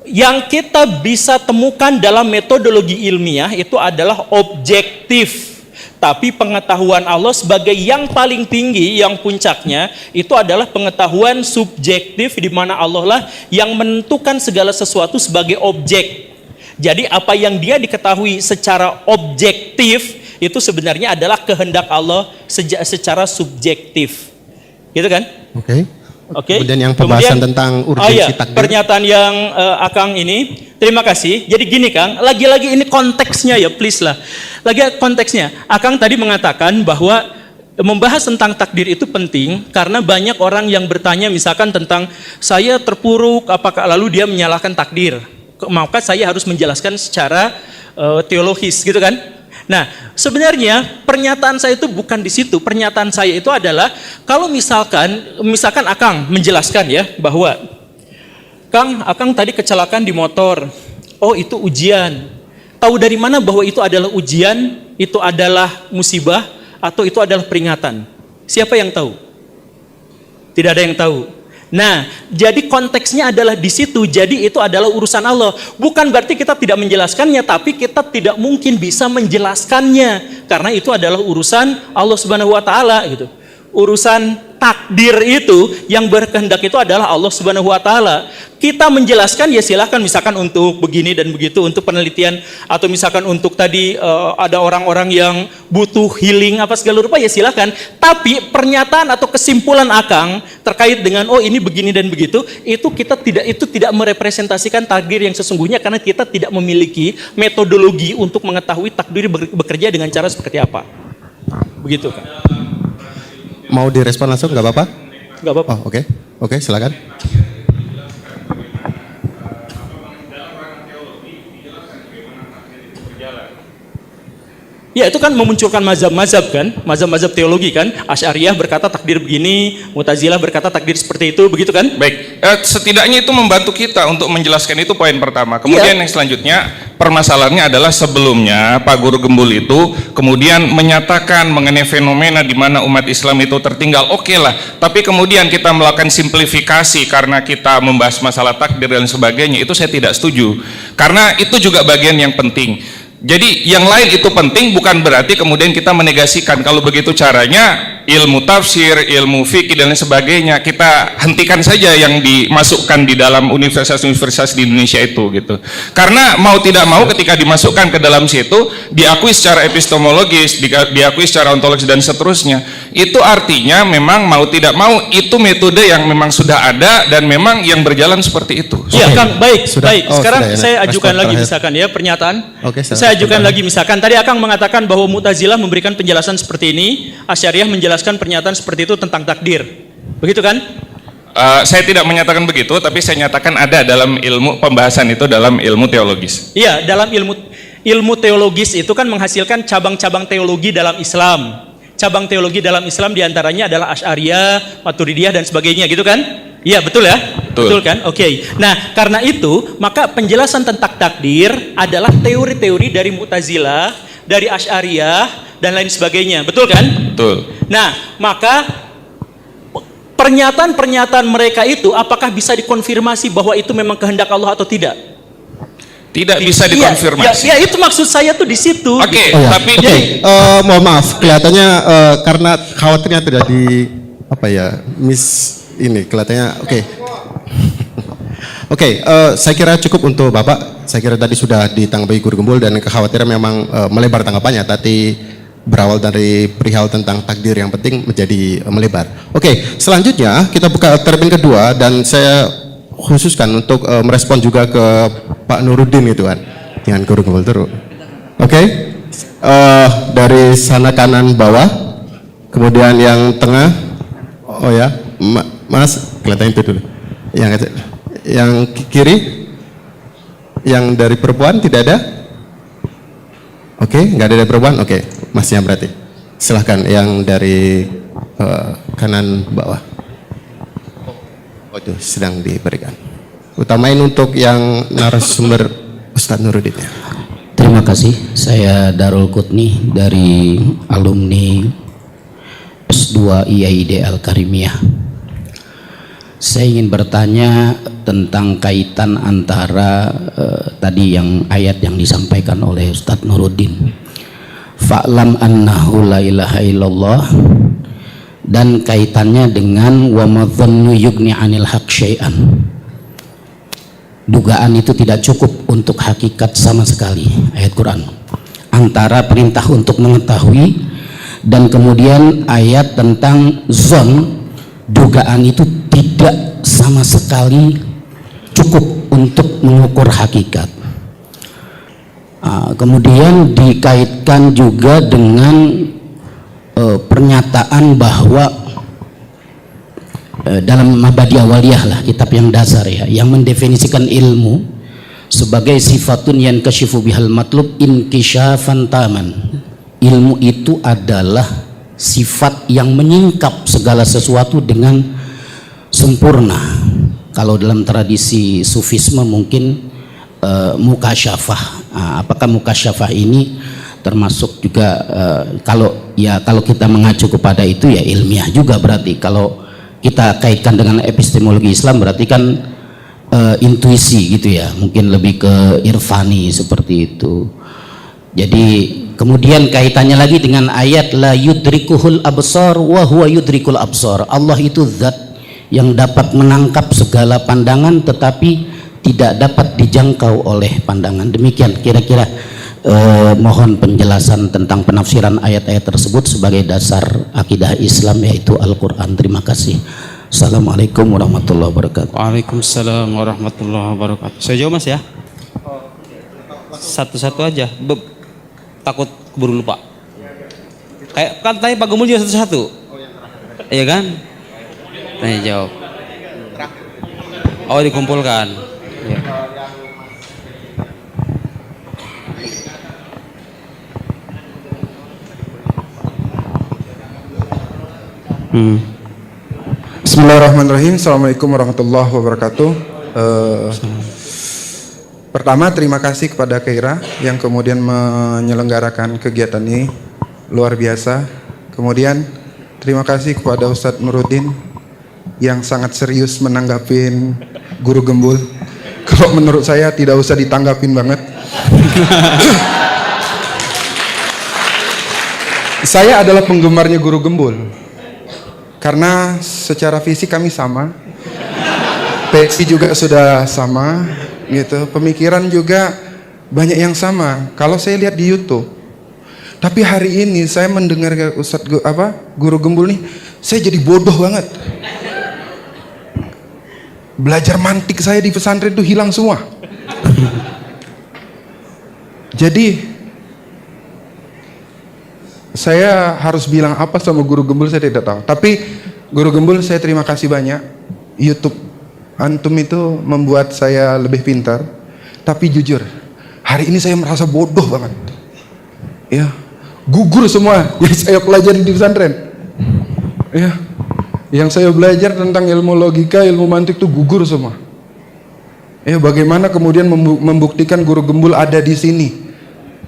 Yang kita bisa temukan dalam metodologi ilmiah itu adalah objektif. Tapi pengetahuan Allah sebagai yang paling tinggi, yang puncaknya, itu adalah pengetahuan subjektif, di mana Allah lah yang menentukan segala sesuatu sebagai objek. Jadi apa yang dia diketahui secara objektif, itu sebenarnya adalah kehendak Allah secara subjektif. Gitu kan? Oke. Oke. Kemudian yang pembahasan tentang urgensi takdir. Pernyataan yang Akang ini, terima kasih. Jadi gini Kang, lagi-lagi ini konteksnya ya, please lah. Lagi konteksnya, Akang tadi mengatakan bahwa membahas tentang takdir itu penting karena banyak orang yang bertanya misalkan tentang saya terpuruk, apakah lalu dia menyalahkan takdir. Maka saya harus menjelaskan secara teologis, gitu kan? Nah, sebenarnya pernyataan saya itu bukan di situ. Pernyataan saya itu adalah kalau misalkan Akang menjelaskan ya bahwa Akang tadi kecelakaan di motor. Oh, itu ujian. Tahu dari mana bahwa itu adalah ujian, itu adalah musibah, atau itu adalah peringatan? Siapa yang tahu? Tidak ada yang tahu. Nah, jadi konteksnya adalah di situ. Jadi itu adalah urusan Allah. Bukan berarti kita tidak menjelaskannya, tapi kita tidak mungkin bisa menjelaskannya karena itu adalah urusan Allah Subhanahu wa taala gitu. Urusan takdir itu yang berkehendak itu adalah Allah Subhanahu wa taala. Kita menjelaskan ya silahkan, misalkan untuk begini dan begitu, untuk penelitian, atau misalkan untuk tadi ada orang-orang yang butuh healing apa segala rupa, ya silahkan. Tapi pernyataan atau kesimpulan Akang terkait dengan oh ini begini dan begitu, itu tidak merepresentasikan takdir yang sesungguhnya karena kita tidak memiliki metodologi untuk mengetahui takdir bekerja dengan cara seperti apa. Begitu kan? Mau direspon langsung nggak apa-apa? Nggak apa-apa. Oh, oke, silakan. Ya itu kan memunculkan mazhab-mazhab kan, mazhab-mazhab teologi kan. Asy'ariyah berkata takdir begini, Mu'tazilah berkata takdir seperti itu, begitu kan? Baik, setidaknya itu membantu kita untuk menjelaskan, itu poin pertama. Kemudian yang selanjutnya, permasalahannya adalah sebelumnya Pak Guru Gembul itu kemudian menyatakan mengenai fenomena di mana umat Islam itu tertinggal. Oke lah, tapi kemudian kita melakukan simplifikasi karena kita membahas masalah takdir dan sebagainya, itu saya tidak setuju. Karena itu juga bagian yang penting. Jadi yang lain itu penting, bukan berarti kemudian kita menegasikan. Kalau begitu caranya, ilmu tafsir, ilmu fikih dan lain sebagainya kita hentikan saja yang dimasukkan di dalam universitas-universitas di Indonesia itu gitu. Karena mau tidak mau ketika dimasukkan ke dalam situ diakui secara epistemologis, diakui secara ontologis dan seterusnya. Itu artinya memang mau tidak mau itu metode yang memang sudah ada dan memang yang berjalan seperti itu. Iya, Kang, baik. Baik. Sekarang sudah, saya ya. ajukan lagi Terakhir. misalkan ya pernyataan. Oke, saya ajukan lagi misalkan tadi Akang mengatakan bahwa Mu'tazilah memberikan penjelasan seperti ini, Asy'ariyah menjelaskan pernyataan seperti itu tentang takdir. Begitu kan? Saya tidak menyatakan begitu, tapi saya nyatakan ada dalam ilmu pembahasan itu dalam ilmu teologis. Iya, dalam ilmu teologis itu kan menghasilkan cabang-cabang teologi dalam Islam. Cabang teologi dalam Islam diantaranya adalah Asy'ariyah, Maturidiyah dan sebagainya, gitu kan? Iya, betul ya? Betul kan? Oke. Nah, karena itu, maka penjelasan tentang takdir adalah teori-teori dari Mu'tazilah, dari Asy'ariyah dan lain sebagainya. Betul kan? Betul. Nah, maka pernyataan-pernyataan mereka itu apakah bisa dikonfirmasi bahwa itu memang kehendak Allah atau tidak? Tidak bisa dikonfirmasi. Ya, itu maksud saya tuh di situ. Oke, Oh ya. tapi Oke, mohon maaf, kelihatannya karena khawatirnya tidak di apa ya, kelihatannya. Oke. Oke, saya kira cukup untuk Bapak. Saya kira tadi sudah ditanggapi Guru Gembul dan kekhawatiran memang melebar tanggapannya. Tadi berawal dari perihal tentang takdir yang penting menjadi melebar. Oke, selanjutnya kita buka terpin kedua dan saya khususkan untuk merespon juga ke Pak Nuruddin gitu kan, dengan Guru Gembul terus. Oke, dari sana kanan bawah, kemudian yang tengah, oh ya, Mas, kelihatan itu dulu. Yang kiri, yang dari perempuan tidak ada? Oke, nggak ada dari perempuan. Oke, Masnya berarti. Silahkan yang dari kanan bawah. Oh itu sedang diberikan. Utamain untuk yang narasumber Ustadz Nuruddin. Terima kasih. Saya Darul Qutni dari alumni S2 IAID Al-Karimiyah. Saya ingin bertanya tentang kaitan antara tadi yang ayat yang disampaikan oleh Ustadz Nuruddin. Fa'lam annahu la ilaha illallah, dan kaitannya dengan wa madhannu yugni 'anil haq syai'an. Dugaan itu tidak cukup untuk hakikat sama sekali, ayat Quran. Antara perintah untuk mengetahui dan kemudian ayat tentang zon, dugaan itu tidak sama sekali cukup untuk mengukur hakikat. Kemudian dikaitkan juga dengan pernyataan bahwa dalam Mabadi Awaliyah lah, kitab yang dasar ya, yang mendefinisikan ilmu sebagai sifatun yang kasyifu bihal matlub inkisyafan taman. Ilmu itu adalah sifat yang menyingkap segala sesuatu dengan sempurna. Kalau dalam tradisi sufisme mungkin mukasyafah. Apakah mukasyafah ini termasuk juga kalau kita mengacu kepada itu ya ilmiah juga berarti. Kalau kita kaitkan dengan epistemologi Islam berarti kan intuisi gitu ya, mungkin lebih ke irfani seperti itu. Jadi kemudian kaitannya lagi dengan ayat la yudrikuhul absar wa huwa yudrikul absar. Allah itu zat yang dapat menangkap segala pandangan tetapi tidak dapat dijangkau oleh pandangan. Demikian kira-kira mohon penjelasan tentang penafsiran ayat-ayat tersebut sebagai dasar akidah Islam yaitu Al-Quran. Terima kasih. Assalamualaikum warahmatullahi wabarakatuh. Waalaikumsalam warahmatullahi wabarakatuh. Saya jawab Mas ya. Satu-satu aja. Takut keburu lupa. Kayak kan tanya Pak Gembul juga satu-satu. Iya kan? Tanya jawab. Oh dikumpulkan. Ya. Bismillahirrahmanirrahim. Assalamualaikum warahmatullahi wabarakatuh. Pertama, terima kasih kepada Keira yang kemudian menyelenggarakan kegiatan ini, luar biasa. Kemudian terima kasih kepada Ustadz Nuruddin yang sangat serius menanggapin Guru Gembul. Kalau menurut saya tidak usah ditanggapin banget. Saya adalah penggemarnya Guru Gembul. Karena secara fisik kami sama, PSI juga sudah sama, gitu. Pemikiran juga banyak yang sama. Kalau saya lihat di YouTube, tapi hari ini saya mendengar Guru Gembul nih, saya jadi bodoh banget. Belajar mantik saya di pesantren itu hilang semua. Jadi saya harus bilang apa sama Guru Gembul saya tidak tahu. Tapi Guru Gembul saya terima kasih banyak. YouTube antum itu membuat saya lebih pintar. Tapi jujur, hari ini saya merasa bodoh banget. Ya, gugur semua yang saya pelajari di pesantren. Ya, yang saya belajar tentang ilmu logika, ilmu mantik itu gugur semua. Ya, bagaimana kemudian membuktikan Guru Gembul ada di sini?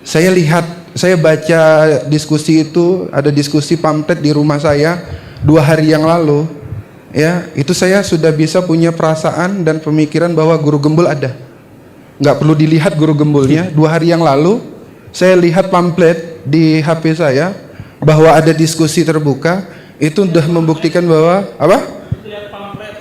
Saya lihat. Saya baca diskusi itu, ada diskusi pamflet di rumah saya 2 hari yang lalu. ya itu saya sudah bisa punya perasaan dan pemikiran bahwa guru gembul ada. Nggak perlu dilihat guru gembulnya. 2 hari yang lalu saya lihat pamflet di HP saya bahwa ada diskusi terbuka, itu sudah membuktikan bahwa apa?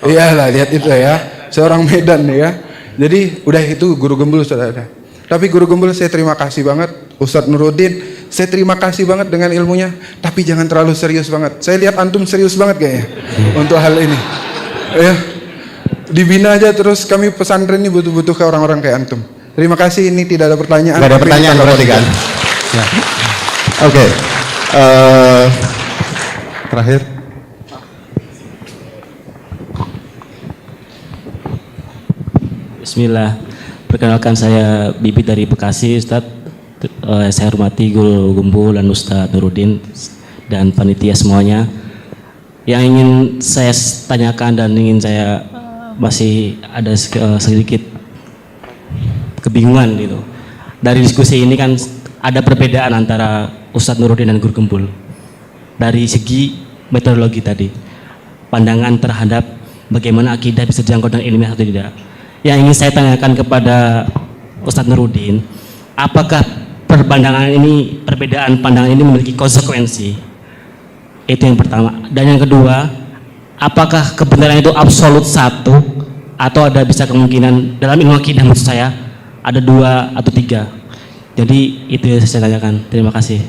Iyalah, lihat itu ya. Seorang Medan ya. Jadi udah itu guru gembul sudah ada. Tapi guru gembul saya terima kasih banget, Ustadz Nuruddin, saya terima kasih banget dengan ilmunya. Tapi jangan terlalu serius banget. Saya lihat antum serius banget kayaknya untuk hal ini. Ya, dibina aja terus. Kami pesantren ini butuh ke orang-orang kayak antum. Terima kasih. Ini tidak ada pertanyaan. Nggak ada pertanyaan berarti kan? Ya. Oke. Terakhir. Bismillah. Perkenalkan, saya Bibi dari Bekasi, Ustadz. Saya hormati Guru Gembul dan Ustadz Nuruddin dan panitia semuanya. Yang ingin saya tanyakan dan ingin saya masih ada sedikit kebingungan gitu. Dari diskusi ini kan ada perbedaan antara Ustadz Nuruddin dan Guru Gembul. Dari segi metodologi tadi, pandangan terhadap bagaimana akidah bisa dijangkau dengan ilmiah atau tidak. Yang ingin saya tanyakan kepada Ustadz Nuruddin, apakah perbedaan pandangan ini memiliki konsekuensi? Itu yang pertama. Dan yang kedua, apakah kebenaran itu absolut satu atau ada bisa kemungkinan dalam ilmu akidah, maksud saya ada 2 atau 3? Jadi itu yang saya tanyakan. Terima kasih.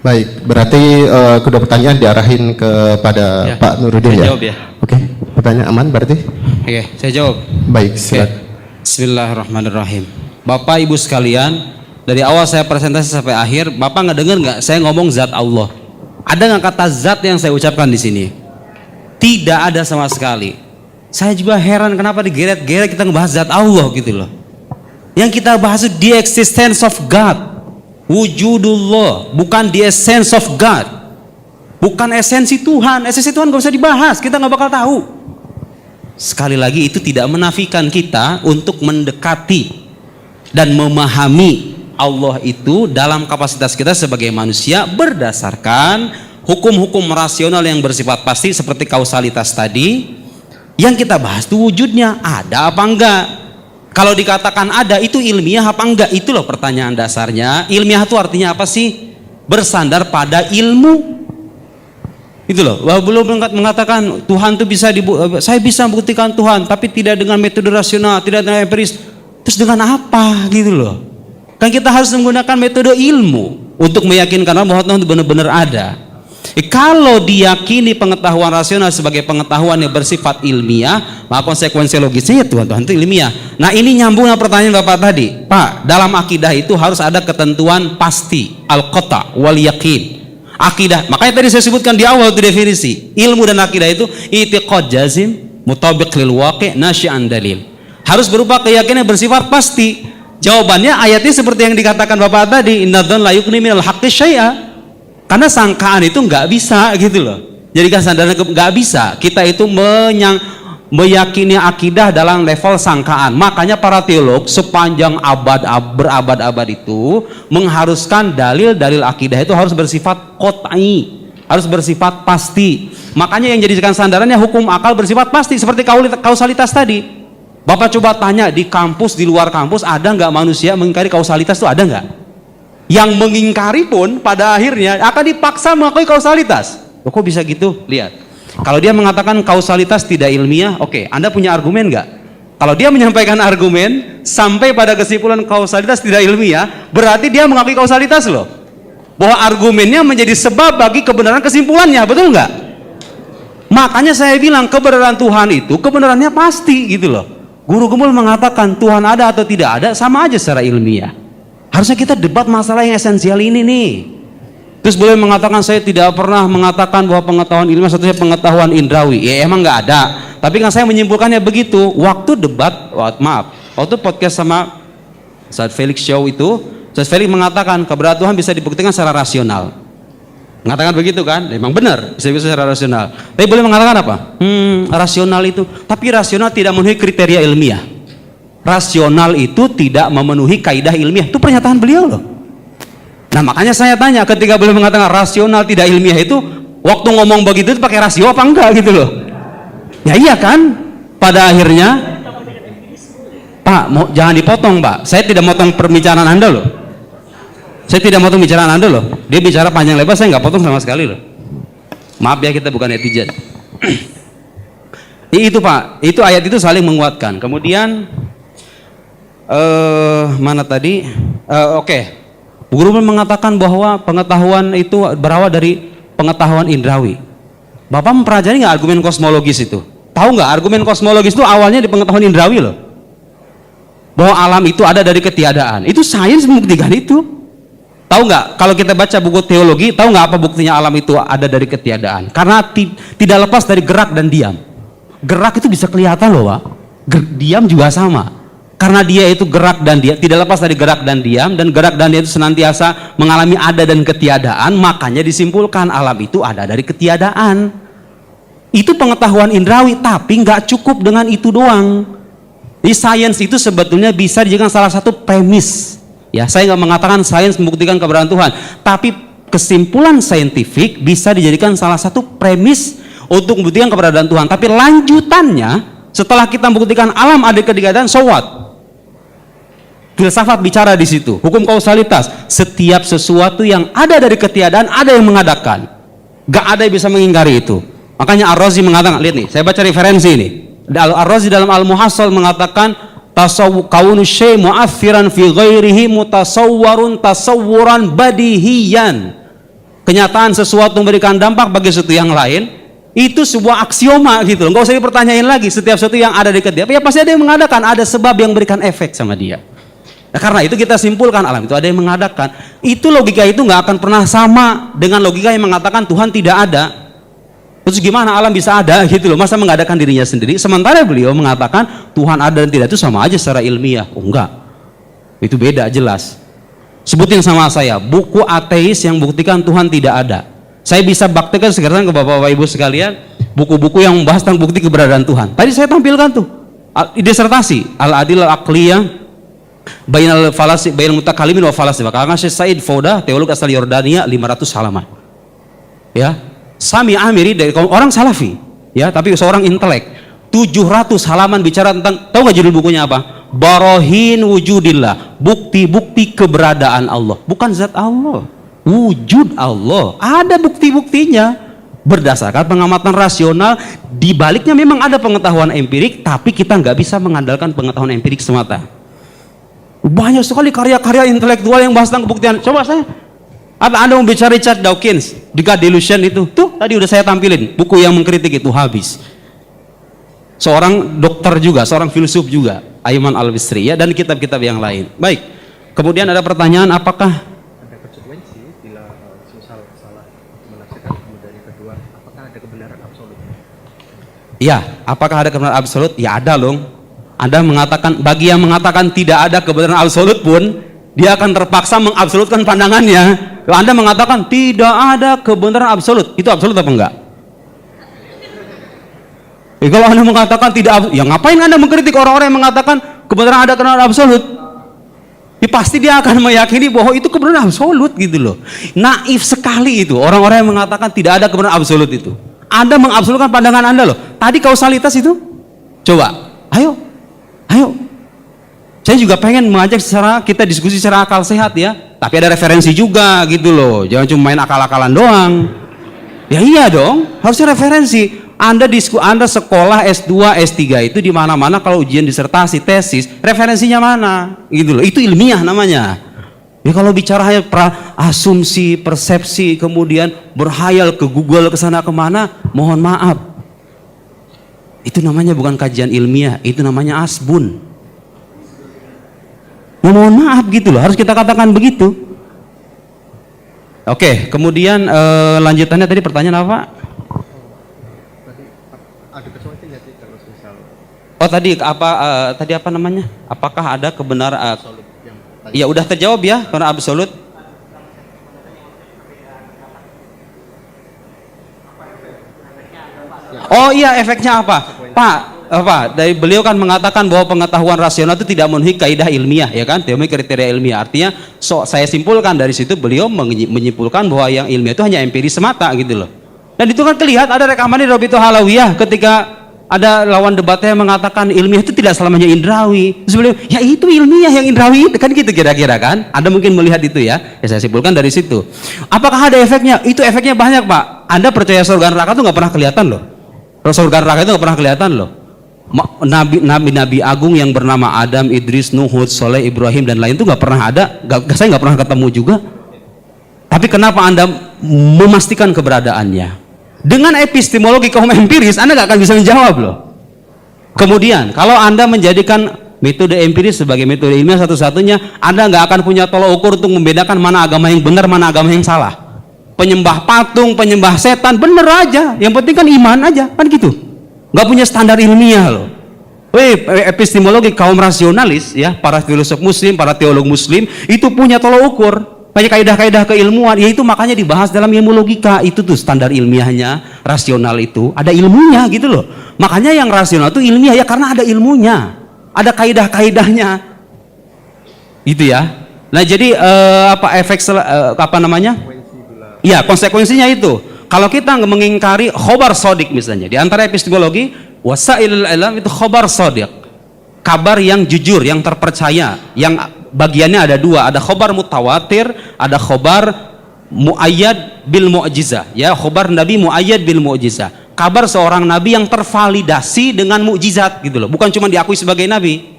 Baik, berarti kedua pertanyaan diarahin kepada Pak Nuruddin ya? Jawab ya. Oke, pertanyaan aman berarti? Oke, saya jawab. Baik, silakan. Bismillahirrahmanirrahim. Bapak Ibu sekalian, dari awal saya presentasi sampai akhir, Bapak nggak dengar nggak saya ngomong zat Allah? Ada nggak kata zat yang saya ucapkan di sini? Tidak ada sama sekali. Saya juga heran kenapa digeret-geret kita ngebahas zat Allah gitu loh. Yang kita bahas itu the existence of God, wujudullah, bukan the essence of God, bukan esensi Tuhan. Esensi Tuhan gak usah dibahas, kita nggak bakal tahu. Sekali lagi itu tidak menafikan kita untuk mendekati dan memahami Allah itu dalam kapasitas kita sebagai manusia berdasarkan hukum-hukum rasional yang bersifat pasti seperti kausalitas tadi. Yang kita bahas itu wujudnya ada apa enggak. Kalau dikatakan ada itu ilmiah apa enggak, itu loh pertanyaan dasarnya. Ilmiah itu artinya apa sih? Bersandar pada ilmu. Itu loh. Belum mengatakan Tuhan itu saya bisa membuktikan Tuhan, tapi tidak dengan metode rasional, tidak dengan empiris. Terus dengan apa gitu loh? Kan kita harus menggunakan metode ilmu untuk meyakinkan bahwa Tuhan itu benar-benar ada. Kalau diyakini pengetahuan rasional sebagai pengetahuan yang bersifat ilmiah, maka konsekuensi logisnya ya Tuhan itu ilmiah. Nah ini nyambung dengan pertanyaan Bapak tadi, Pak. Dalam akidah itu harus ada ketentuan pasti, al-qata wal yakin. Akidah, makanya tadi saya sebutkan di awal itu definisi ilmu dan akidah itu i'tiqad jazim mutabiq lil waqi' nasyi'an dalil. Harus berupa keyakinan yang bersifat pasti. Jawabannya ayatnya seperti yang dikatakan Bapak tadi, innadzan la yughni minal haqqi syai'a. Karena sangkaan itu nggak bisa gitu loh. Jadi kesadaran nggak bisa. Kita itu meyakini akidah dalam level sangkaan. Makanya para teolog sepanjang berabad-abad itu mengharuskan dalil-dalil akidah itu harus bersifat qat'i, harus bersifat pasti. Makanya yang jadikan sandarannya hukum akal bersifat pasti seperti kausalitas tadi. Bapak coba tanya di kampus, di luar kampus, ada nggak manusia mengingkari kausalitas itu, ada nggak? Yang mengingkari pun pada akhirnya akan dipaksa mengakui kausalitas. Loh, kok bisa gitu? Lihat. Kalau dia mengatakan kausalitas tidak ilmiah, oke, Anda punya argumen nggak? Kalau dia menyampaikan argumen sampai pada kesimpulan kausalitas tidak ilmiah, berarti dia mengakui kausalitas loh. Bahwa argumennya menjadi sebab bagi kebenaran kesimpulannya, betul nggak? Makanya saya bilang kebenaran Tuhan itu kebenarannya pasti gitu loh. Guru Gembul mengatakan Tuhan ada atau tidak ada sama aja secara ilmiah. Harusnya kita debat masalah yang esensial ini nih. Terus boleh mengatakan saya tidak pernah mengatakan bahwa pengetahuan ilmiah satunya pengetahuan indrawi. Ya emang nggak ada. Tapi kan saya menyimpulkannya begitu. Waktu debat, waktu podcast sama Ustadz Felix Show itu, Ustadz Felix mengatakan keberadaan Tuhan bisa dibuktikan secara rasional. Mengatakan begitu kan? Memang benar, bisa secara rasional. Tapi boleh mengatakan apa? Rasional itu, tapi rasional tidak memenuhi kriteria ilmiah. Rasional itu tidak memenuhi kaidah ilmiah. Itu pernyataan beliau loh. Nah makanya saya tanya, ketika beliau mengatakan rasional tidak ilmiah itu, Waktu ngomong begitu itu pakai rasio apa enggak gitu loh. Ya iya kan? Pada akhirnya, Pak, jangan dipotong Pak. Saya tidak motong pembicaraan Anda loh. Saya tidak motong pembicaraan Anda loh. Dia bicara panjang lebar, saya nggak potong sama sekali loh. Maaf ya, kita bukan netizen. Itu Pak, itu ayat itu saling menguatkan. Kemudian mana tadi? Oke. Guru mengatakan bahwa pengetahuan itu berawal dari pengetahuan indrawi. Bapak mempelajari nggak argumen kosmologis itu? Tahu nggak argumen kosmologis itu awalnya di pengetahuan indrawi loh. Bahwa alam itu ada dari ketiadaan. Itu sains membuktikan itu. Tahu nggak? Kalau kita baca buku teologi, tahu nggak apa buktinya alam itu ada dari ketiadaan? Karena tidak lepas dari gerak dan diam. Gerak itu bisa kelihatan loh, Pak. Diam juga sama. Karena dia itu gerak dan diam, tidak lepas dari gerak dan gerak dan diam itu senantiasa mengalami ada dan ketiadaan, makanya disimpulkan alam itu ada dari ketiadaan. Itu pengetahuan indrawi, tapi nggak cukup dengan itu doang. Di sains itu sebetulnya bisa dijadikan salah satu premis. Ya, saya nggak mengatakan sains membuktikan keberadaan Tuhan, tapi kesimpulan saintifik bisa dijadikan salah satu premis untuk membuktikan keberadaan Tuhan. Tapi lanjutannya, setelah kita membuktikan alam ada ketiadaan, so what? Filsafat bicara di situ, hukum kausalitas. Setiap sesuatu yang ada dari ketiadaan ada yang mengadakan. Gak ada yang bisa mengingkari itu. Makanya Ar-Razi mengatakan, lihat nih, saya baca referensi ini. Ar-Razi dalam Al-Muhassal mengatakan, kaunu syai' mu'athiran fi ghairihi mutasawwarun tasawwuran badihiyan. Kenyataan sesuatu memberikan dampak bagi sesuatu yang lain, itu sebuah aksioma gitu. Enggak usah dipertanyain lagi. Setiap sesuatu yang ada di ketiadaan, ya pasti ada yang mengadakan, ada sebab yang memberikan efek sama dia. Nah, karena itu kita simpulkan alam itu ada yang mengadakan. Itu logika itu nggak akan pernah sama dengan logika yang mengatakan Tuhan tidak ada. Terus gimana alam bisa ada gitu loh? Masa mengadakan dirinya sendiri? Sementara beliau mengatakan Tuhan ada dan tidak itu sama aja secara ilmiah. Oh enggak, itu beda jelas. Sebutin sama saya buku ateis yang buktikan Tuhan tidak ada. Saya bisa baktikan sekarang ke bapak-bapak ibu sekalian buku-buku yang membahas tentang bukti keberadaan Tuhan. Tadi saya tampilkan tuh disertasi Al-Adil Al-Aqliyah Bainal Falasi Bainal Mutakalimin wa Falasi. Karena Syekh Said Fauda, teolog asal Yordania, 500 halaman. Ya, Sami Amiri dari orang Salafi, ya, tapi seorang intelek. 700 halaman bicara tentang, tahu nggak judul bukunya apa? Barohin wujudillah, bukti-bukti keberadaan Allah. Bukan zat Allah, wujud Allah. Ada bukti-buktinya berdasarkan pengamatan rasional. Di baliknya memang ada pengetahuan empirik, tapi kita nggak bisa mengandalkan pengetahuan empirik semata. Banyak sekali karya-karya intelektual yang bahas tentang kebuktian. Coba saya, Anda mau bicara Richard Dawkins, The God Delusion itu, tuh tadi udah saya tampilin buku yang mengkritik itu habis. Seorang dokter juga, seorang filsuf juga, Ayman Al-Bisri, ya, dan kitab-kitab yang lain. Baik. Kemudian ada pertanyaan, apakah ada konsekuensi bila misal salah menafsirkan, kemudian yang kedua, apakah ada kebenaran absolut? Ya, apakah ada kebenaran absolut? Ya ada loh. Anda mengatakan, bagi yang mengatakan tidak ada kebenaran absolut pun, dia akan terpaksa mengabsolutkan pandangannya. Kalau Anda mengatakan tidak ada kebenaran absolut, itu absolut apa enggak? Kalau Anda mengatakan tidak, ya ngapain Anda mengkritik orang-orang yang mengatakan kebenaran ada kebenaran absolut? Ya pasti dia akan meyakini bahwa itu kebenaran absolut gitu loh. Naif sekali itu orang-orang yang mengatakan tidak ada kebenaran absolut itu. Anda mengabsolutkan pandangan Anda loh. Tadi kausalitas itu, coba, ayo. Saya juga pengen mengajak kita diskusi secara akal sehat ya. Tapi ada referensi juga gitu loh. Jangan cuma main akal-akalan doang. Ya iya dong, harusnya referensi. Anda sekolah S2, S3 itu di mana-mana kalau ujian disertasi, tesis, referensinya mana? Gitu loh. Itu ilmiah namanya. Ya kalau bicara hanya asumsi, persepsi, kemudian berhayal ke Google ke sana kemana, mohon maaf. Itu namanya bukan kajian ilmiah, itu namanya asbun. Ya, mohon maaf gitu loh, harus kita katakan begitu. Oke, kemudian lanjutannya tadi pertanyaan apa? Ada kesulitan nggak sih kalau misal? Oh tadi apa namanya? Apakah ada kebenaran absolut? Ya udah terjawab ya, karena absolut. Oh iya, efeknya apa? Pak, dari beliau kan mengatakan bahwa pengetahuan rasional itu tidak memenuhi kaidah ilmiah, ya kan? Tidak memenuhi kriteria ilmiah. Artinya, saya simpulkan dari situ beliau menyimpulkan bahwa yang ilmiah itu hanya empiris semata gitu loh. Dan itu kan kelihatan ada rekaman di Rabithah Halawiyah ketika ada lawan debatnya yang mengatakan ilmiah itu tidak selamanya indrawi. Terus beliau, ya itu ilmiah yang indrawi itu kan gitu kira-kira kan. Anda mungkin melihat itu ya. Ya saya simpulkan dari situ. Apakah ada efeknya? Itu efeknya banyak Pak. Anda percaya surga neraka itu nggak pernah kelihatan loh. Surga neraka itu nggak pernah kelihatan loh. Nabi agung yang bernama Adam, Idris, Nuh, Hud, Soleh, Ibrahim dan lain itu nggak pernah ada. Saya nggak pernah ketemu juga. Tapi kenapa Anda memastikan keberadaannya? Dengan epistemologi kaum empiris, Anda nggak akan bisa menjawab loh. Kemudian, kalau Anda menjadikan metode empiris sebagai metode ilmiah satu-satunya, Anda nggak akan punya tolok ukur untuk membedakan mana agama yang benar, mana agama yang salah. Penyembah patung, penyembah setan, bener aja. Yang penting kan iman aja, kan gitu. Nggak punya standar ilmiah loh. Epistemologi kaum rasionalis, ya, para filosof Muslim, para teolog Muslim, itu punya tolok ukur. Banyak kaidah-kaidah keilmuan, yaitu makanya dibahas dalam ilmu logika. Itu tuh standar ilmiahnya, rasional itu ada ilmunya gitu loh. Makanya yang rasional itu ilmiah ya karena ada ilmunya, ada kaidah-kaidahnya, gitu ya. Nah jadi apa namanya? Ya konsekuensinya itu. Kalau kita mengingkari khobar sodik misalnya, di antara epistemologi wasailul ilm itu khobar sodik, kabar yang jujur, yang terpercaya, yang bagiannya ada dua, ada khobar mutawatir, ada khobar muayyad bil mu'jizah, ya, khobar nabi muayyad bil mu'jizah, kabar seorang nabi yang tervalidasi dengan mukjizat gitu loh, bukan cuma diakui sebagai nabi.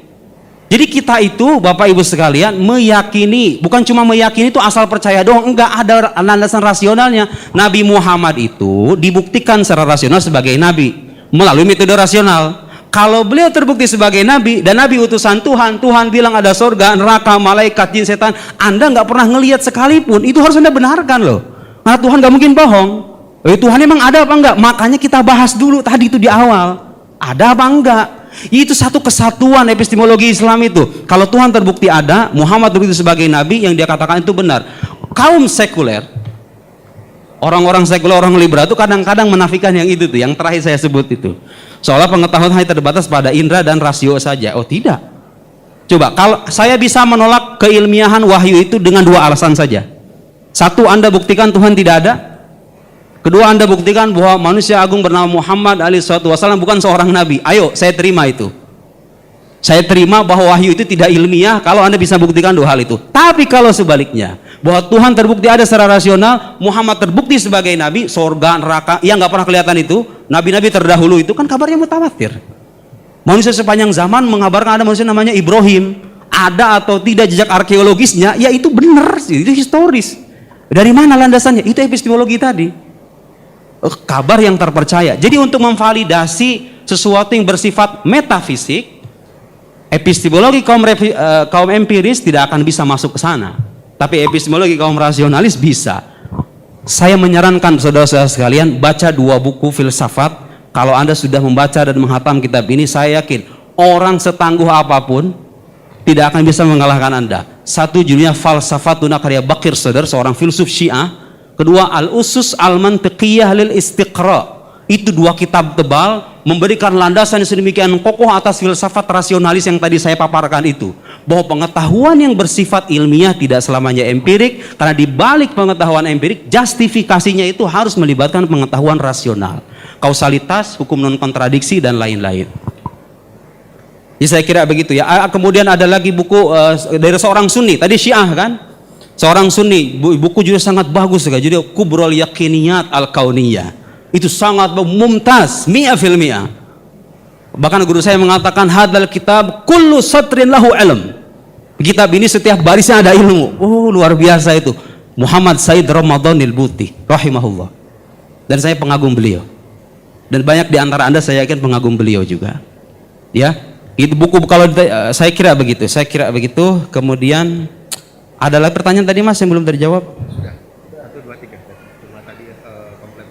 Jadi kita itu Bapak Ibu sekalian meyakini, bukan cuma meyakini itu asal percaya doang, enggak, ada landasan rasionalnya. Nabi Muhammad itu dibuktikan secara rasional sebagai nabi melalui metode rasional. Kalau beliau terbukti sebagai nabi dan nabi utusan Tuhan, Tuhan bilang ada surga, neraka, malaikat, jin, setan, Anda nggak pernah ngelihat sekalipun, itu harus Anda benarkan loh. Karena Tuhan nggak mungkin bohong. Tuhan emang ada apa enggak? Makanya kita bahas dulu tadi itu di awal. Ada apa enggak? Itu satu kesatuan epistemologi Islam itu. Kalau Tuhan terbukti ada, Muhammad terbukti sebagai nabi, yang dia katakan itu benar. Kaum sekuler, orang-orang sekuler, orang liberal itu kadang-kadang menafikan yang itu tuh, yang terakhir saya sebut itu. Seolah pengetahuan hanya terbatas pada indera dan rasio saja. Oh tidak. Coba kalau saya bisa menolak keilmiahan wahyu itu dengan dua alasan saja. Satu, Anda buktikan Tuhan tidak ada. Kedua, Anda buktikan bahwa manusia agung bernama Muhammad SAW bukan seorang nabi. Ayo, saya terima itu. Saya terima bahwa wahyu itu tidak ilmiah kalau Anda bisa buktikan dua hal itu. Tapi kalau sebaliknya, bahwa Tuhan terbukti ada secara rasional, Muhammad terbukti sebagai nabi, surga, neraka, yang nggak pernah kelihatan itu, nabi-nabi terdahulu itu kan kabarnya mutawatir. Manusia sepanjang zaman mengabarkan ada manusia namanya Ibrahim, ada atau tidak jejak arkeologisnya, ya itu benar, itu historis. Dari mana landasannya? Itu epistemologi tadi. Kabar yang terpercaya. Jadi untuk memvalidasi sesuatu yang bersifat metafisik, epistemologi kaum empiris tidak akan bisa masuk ke sana. Tapi epistemologi kaum rasionalis bisa. Saya menyarankan saudara-saudara sekalian baca dua buku filsafat. Kalau Anda sudah membaca dan menghatam kitab ini, saya yakin orang setangguh apapun tidak akan bisa mengalahkan Anda. Satu judulnya Falsafatuna karya Bakir Sadr, seorang filsuf Syiah. Kedua, Al-Usus Al-Mantiqiyah lil Istiqra. Itu dua kitab tebal memberikan landasan yang sedemikian kokoh atas filsafat rasionalis yang tadi saya paparkan itu, bahwa pengetahuan yang bersifat ilmiah tidak selamanya empirik, karena di balik pengetahuan empirik justifikasinya itu harus melibatkan pengetahuan rasional, kausalitas, hukum non kontradiksi dan lain-lain. Jadi saya kira begitu ya. Kemudian ada lagi buku dari seorang Sunni, tadi Syiah kan, seorang Sunni, buku juga sangat bagus, jadi Kubrul Yaqiniyat Al-Kauniyah. Itu sangat mumtaz, 100%. Bahkan guru saya mengatakan hadal kitab kullu satrin lahu ilm. Kitab ini setiap barisnya ada ilmu. Oh, luar biasa itu. Muhammad Said Ramadhanil Buti rahimahullah. Dan saya pengagum beliau. Dan banyak di antara Anda saya yakin pengagum beliau juga. Ya. Itu buku kalau saya kira begitu. Saya kira begitu. Kemudian ada lagi pertanyaan tadi Mas yang belum terjawab? Sudah. 1 2 3. Cuma tadi komplain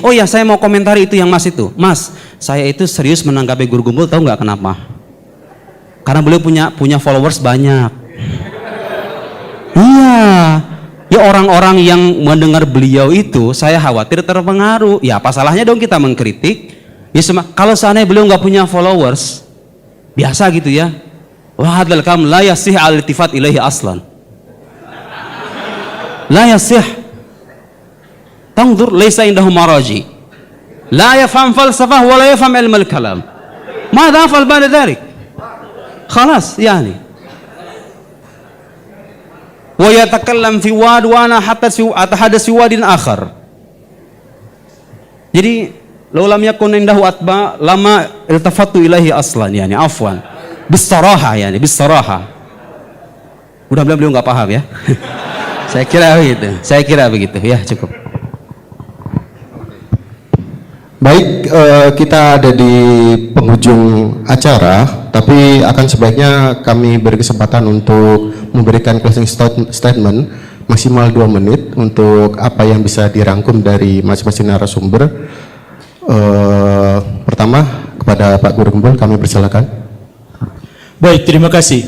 Oh iya, saya mau komentari itu yang Mas itu. Mas, saya itu serius menanggapi Guru Gembul, tahu nggak kenapa? Karena beliau punya followers banyak. Iya. Ya orang-orang yang mendengar beliau itu, saya khawatir terpengaruh. Ya apa salahnya dong kita mengkritik? Ya kalau seandainya beliau nggak punya followers, biasa gitu ya. Wa hadzal kam la yasih al-iltifat ilaihi aslan. La yasih. Tangdur laysa indahu maraji. La yafham falsafah wa la yafham ilm al-kalam. ماذا أفعل بعد ذلك؟ خلاص يعني. ويتكلم في واد وأنا أتحدث في واد آخر. Jadi لو لم يكن عنده أتباع لما التفت إليه أصلا يعني عفوا بالصراحة يعني بالصراحة. Mudah-mudahan beliau nggak paham ya. Saya kira begitu ya, cukup. Baik, kita ada di penghujung acara, tapi akan sebaiknya kami beri kesempatan untuk memberikan closing statement maksimal 2 menit untuk apa yang bisa dirangkum dari masing-masing narasumber. Pertama, kepada Pak Guru Gembul, kami persilakan. Baik, terima kasih.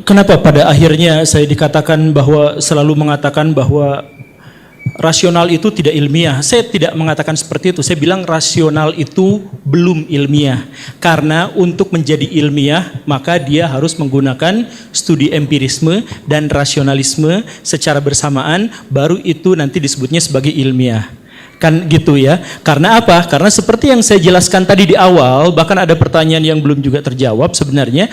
Kenapa pada akhirnya saya dikatakan bahwa selalu mengatakan bahwa rasional itu tidak ilmiah? Saya tidak mengatakan seperti itu. Saya bilang rasional itu belum ilmiah. Karena untuk menjadi ilmiah, maka dia harus menggunakan studi empirisme dan rasionalisme secara bersamaan, baru itu nanti disebutnya sebagai ilmiah. Kan gitu ya. Karena apa? Karena seperti yang saya jelaskan tadi di awal, bahkan ada pertanyaan yang belum juga terjawab sebenarnya,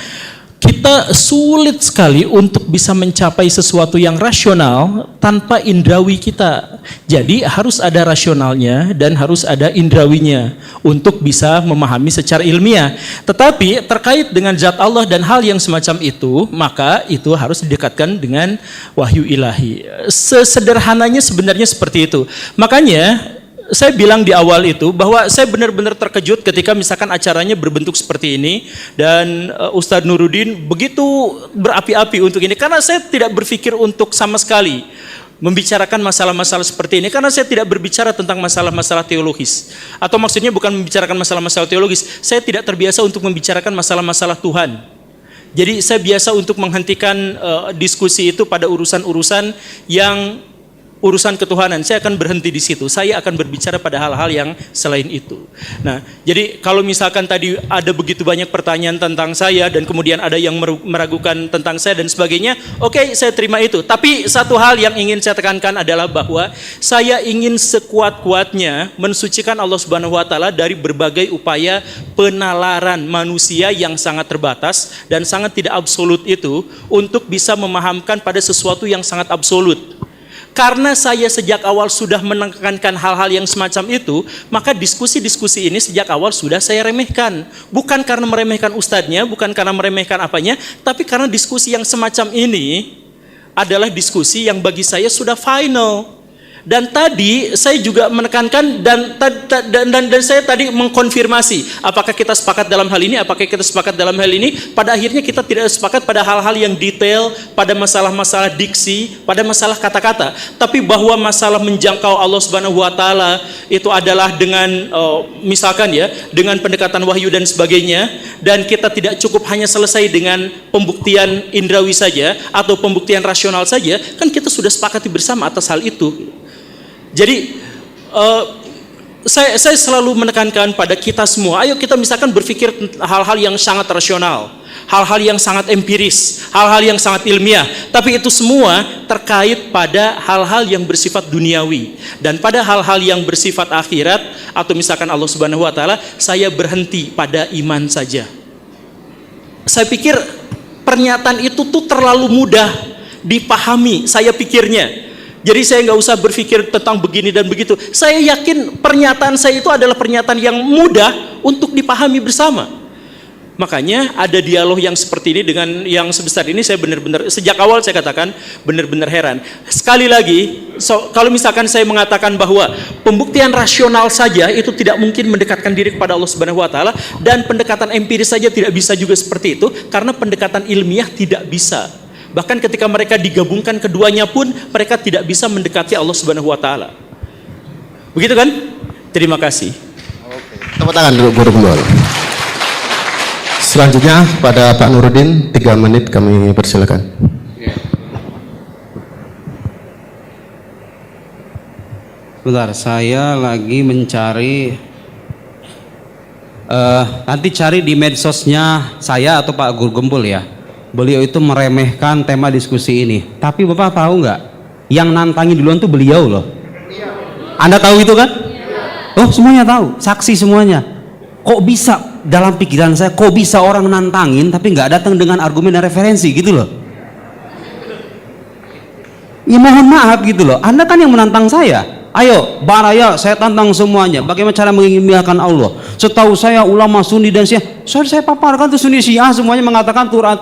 kita sulit sekali untuk bisa mencapai sesuatu yang rasional tanpa indrawi kita. Jadi harus ada rasionalnya dan harus ada indrawinya untuk bisa memahami secara ilmiah. Tetapi terkait dengan zat Allah dan hal yang semacam itu, maka itu harus didekatkan dengan wahyu ilahi. Sesederhananya sebenarnya seperti itu. Makanya saya bilang di awal itu bahwa saya benar-benar terkejut ketika misalkan acaranya berbentuk seperti ini dan Ustadz Nuruddin begitu berapi-api untuk ini, karena saya tidak berpikir untuk sama sekali membicarakan masalah-masalah seperti ini, karena saya tidak berbicara tentang masalah-masalah teologis, atau maksudnya bukan membicarakan masalah-masalah teologis, saya tidak terbiasa untuk membicarakan masalah-masalah Tuhan. Jadi saya biasa untuk menghentikan diskusi itu pada urusan-urusan yang urusan ketuhanan. Saya akan berhenti di situ. Saya akan berbicara pada hal-hal yang selain itu. Nah, jadi kalau misalkan tadi ada begitu banyak pertanyaan tentang saya dan kemudian ada yang meragukan tentang saya dan sebagainya, oke, saya terima itu. Tapi satu hal yang ingin saya tekankan adalah bahwa saya ingin sekuat-kuatnya mensucikan Allah Subhanahu wa taala dari berbagai upaya penalaran manusia yang sangat terbatas dan sangat tidak absolut itu untuk bisa memahamkan pada sesuatu yang sangat absolut. Karena saya sejak awal sudah menekankan hal-hal yang semacam itu, maka diskusi-diskusi ini sejak awal sudah saya remehkan. Bukan karena meremehkan ustadznya, bukan karena meremehkan apanya, tapi karena diskusi yang semacam ini adalah diskusi yang bagi saya sudah final. Dan tadi saya juga menekankan dan saya tadi mengkonfirmasi apakah kita sepakat dalam hal ini, apakah kita sepakat dalam hal ini. Pada akhirnya kita tidak sepakat pada hal-hal yang detail, pada masalah-masalah diksi, pada masalah kata-kata. Tapi bahwa masalah menjangkau Allah Subhanahu wa taala itu adalah dengan misalkan ya, dengan pendekatan wahyu dan sebagainya, dan kita tidak cukup hanya selesai dengan pembuktian indrawi saja atau pembuktian rasional saja, kan kita sudah sepakati bersama atas hal itu. Jadi saya selalu menekankan pada kita semua, ayo kita misalkan berpikir hal-hal yang sangat rasional, hal-hal yang sangat empiris, hal-hal yang sangat ilmiah, tapi itu semua terkait pada hal-hal yang bersifat duniawi. Dan pada hal-hal yang bersifat akhirat atau misalkan Allah Subhanahu wa taala, saya berhenti pada iman saja. Saya pikir pernyataan itu tuh terlalu mudah dipahami, saya pikirnya. Jadi saya nggak usah berpikir tentang begini dan begitu. Saya yakin pernyataan saya itu adalah pernyataan yang mudah untuk dipahami bersama. Makanya ada dialog yang seperti ini dengan yang sebesar ini, saya benar-benar sejak awal saya katakan benar-benar heran. Sekali lagi, kalau misalkan saya mengatakan bahwa pembuktian rasional saja itu tidak mungkin mendekatkan diri kepada Allah Subhanahu wa taala, dan pendekatan empiris saja tidak bisa juga seperti itu, karena pendekatan ilmiah tidak bisa. Bahkan ketika mereka digabungkan keduanya pun mereka tidak bisa mendekati Allah Subhanahu wa taala. Begitu kan? Terima kasih. Tepuk tangan dulu Guru Gembul. Selanjutnya pada Pak Nuruddin, 3 menit kami persilakan. Bentar, saya lagi mencari nanti cari di medsosnya saya atau Pak Guru Gembul ya. Beliau itu meremehkan tema diskusi ini. Tapi Bapak tahu nggak? Yang nantangin duluan tuh beliau loh. Anda tahu itu kan? Oh, semuanya tahu, saksi semuanya. Kok bisa dalam pikiran saya, kok bisa orang nantangin tapi nggak datang dengan argumen dan referensi gitu loh. Ya mohon maaf gitu loh, Anda kan yang menantang saya. Ayo, baraya, saya tantang semuanya. Bagaimana cara mengiyakan Allah? Setahu saya ulama Sunni dan Syiah, saya paparkan tuh Sunni Syiah semuanya mengatakan Tuhan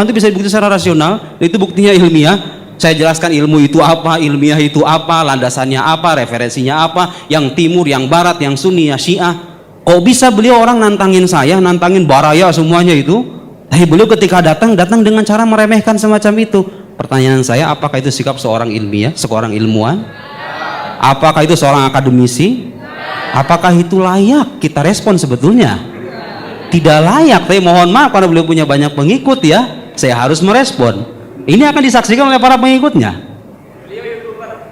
itu bisa dibuktikan secara rasional. Itu buktinya ilmiah. Saya jelaskan ilmu itu apa, ilmiah itu apa, landasannya apa, referensinya apa, yang timur, yang barat, yang Sunni, yang Syiah. Kok bisa beliau orang nantangin saya, nantangin baraya semuanya itu? Tapi beliau ketika datang dengan cara meremehkan semacam itu. Pertanyaan saya, apakah itu sikap seorang ilmiah, seorang ilmuwan? Apakah itu seorang akademisi? Apakah itu layak kita respon sebetulnya? Tidak layak, tapi mohon maaf karena beliau punya banyak pengikut ya, saya harus merespon. Ini akan disaksikan oleh para pengikutnya.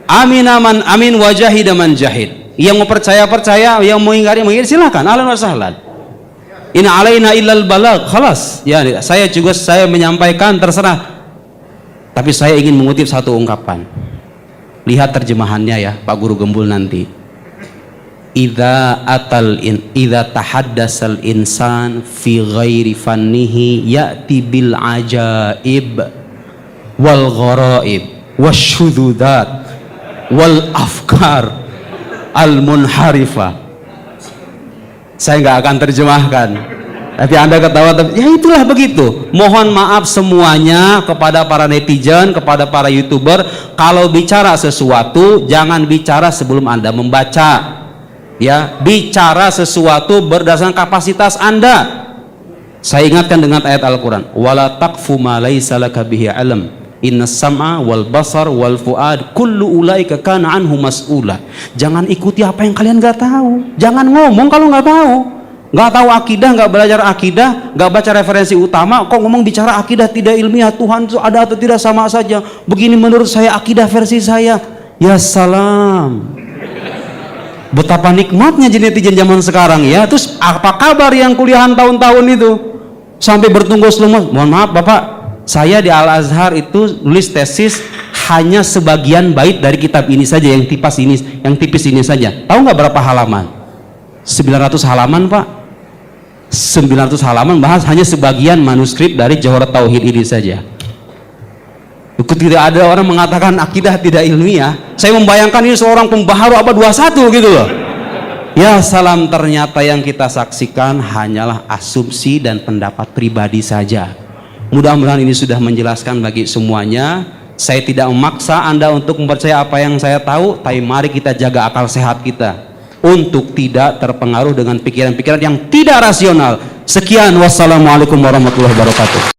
Amin aman amin wajahid man jahid. Yang mau percaya, yang mau ingkari silakan. Ahlan wa sahlan. In alaina illal balagh, khalas. Ya, saya menyampaikan terserah. Tapi saya ingin mengutip satu ungkapan. Lihat terjemahannya ya, Pak Guru Gembul nanti. Idza tahaddasal insan fi ghairi fannihi ya'ti bil ajaib wal gharaib wasyududat wal afkar al munharifah. Saya nggak akan terjemahkan. Tapi Anda ketawa, ya itulah begitu. Mohon maaf semuanya kepada para netizen, kepada para YouTuber, kalau bicara sesuatu jangan bicara sebelum Anda membaca. Ya, bicara sesuatu berdasarkan kapasitas Anda. Saya ingatkan dengan ayat Al-Qur'an, wala taqfu ma laisa laka bihi ilm. Innas sam'a wal basar wal fuad kullu ulaika kana anhu mas'ula. Jangan ikuti apa yang kalian nggak tahu. Jangan ngomong kalau nggak tahu. Nggak tahu akidah, nggak belajar akidah, nggak baca referensi utama, kok ngomong bicara akidah tidak ilmiah, Tuhan itu ada atau tidak sama saja. Begini menurut saya, akidah versi saya. Ya salam. Betapa nikmatnya jadi netizen zaman sekarang ya. Terus apa kabar yang kuliahan tahun-tahun itu? Sampai bertunggus lumus. Mohon maaf Bapak, saya di Al-Azhar itu nulis tesis hanya sebagian bait dari kitab ini saja, yang tipis ini saja. Tahu nggak berapa halaman? 900 halaman Pak. 900 halaman bahas hanya sebagian manuskrip dari Jawharat Tauhid ini saja. Tidak ada orang mengatakan akidah tidak ilmiah. Saya membayangkan ini seorang pembaharu abad 21 gitu loh. Ya salam, ternyata yang kita saksikan hanyalah asumsi dan pendapat pribadi saja. Mudah-mudahan ini sudah menjelaskan bagi semuanya. Saya tidak memaksa Anda untuk mempercayai apa yang saya tahu, tapi mari kita jaga akal sehat kita untuk tidak terpengaruh dengan pikiran-pikiran yang tidak rasional. Sekian, wassalamualaikum warahmatullahi wabarakatuh.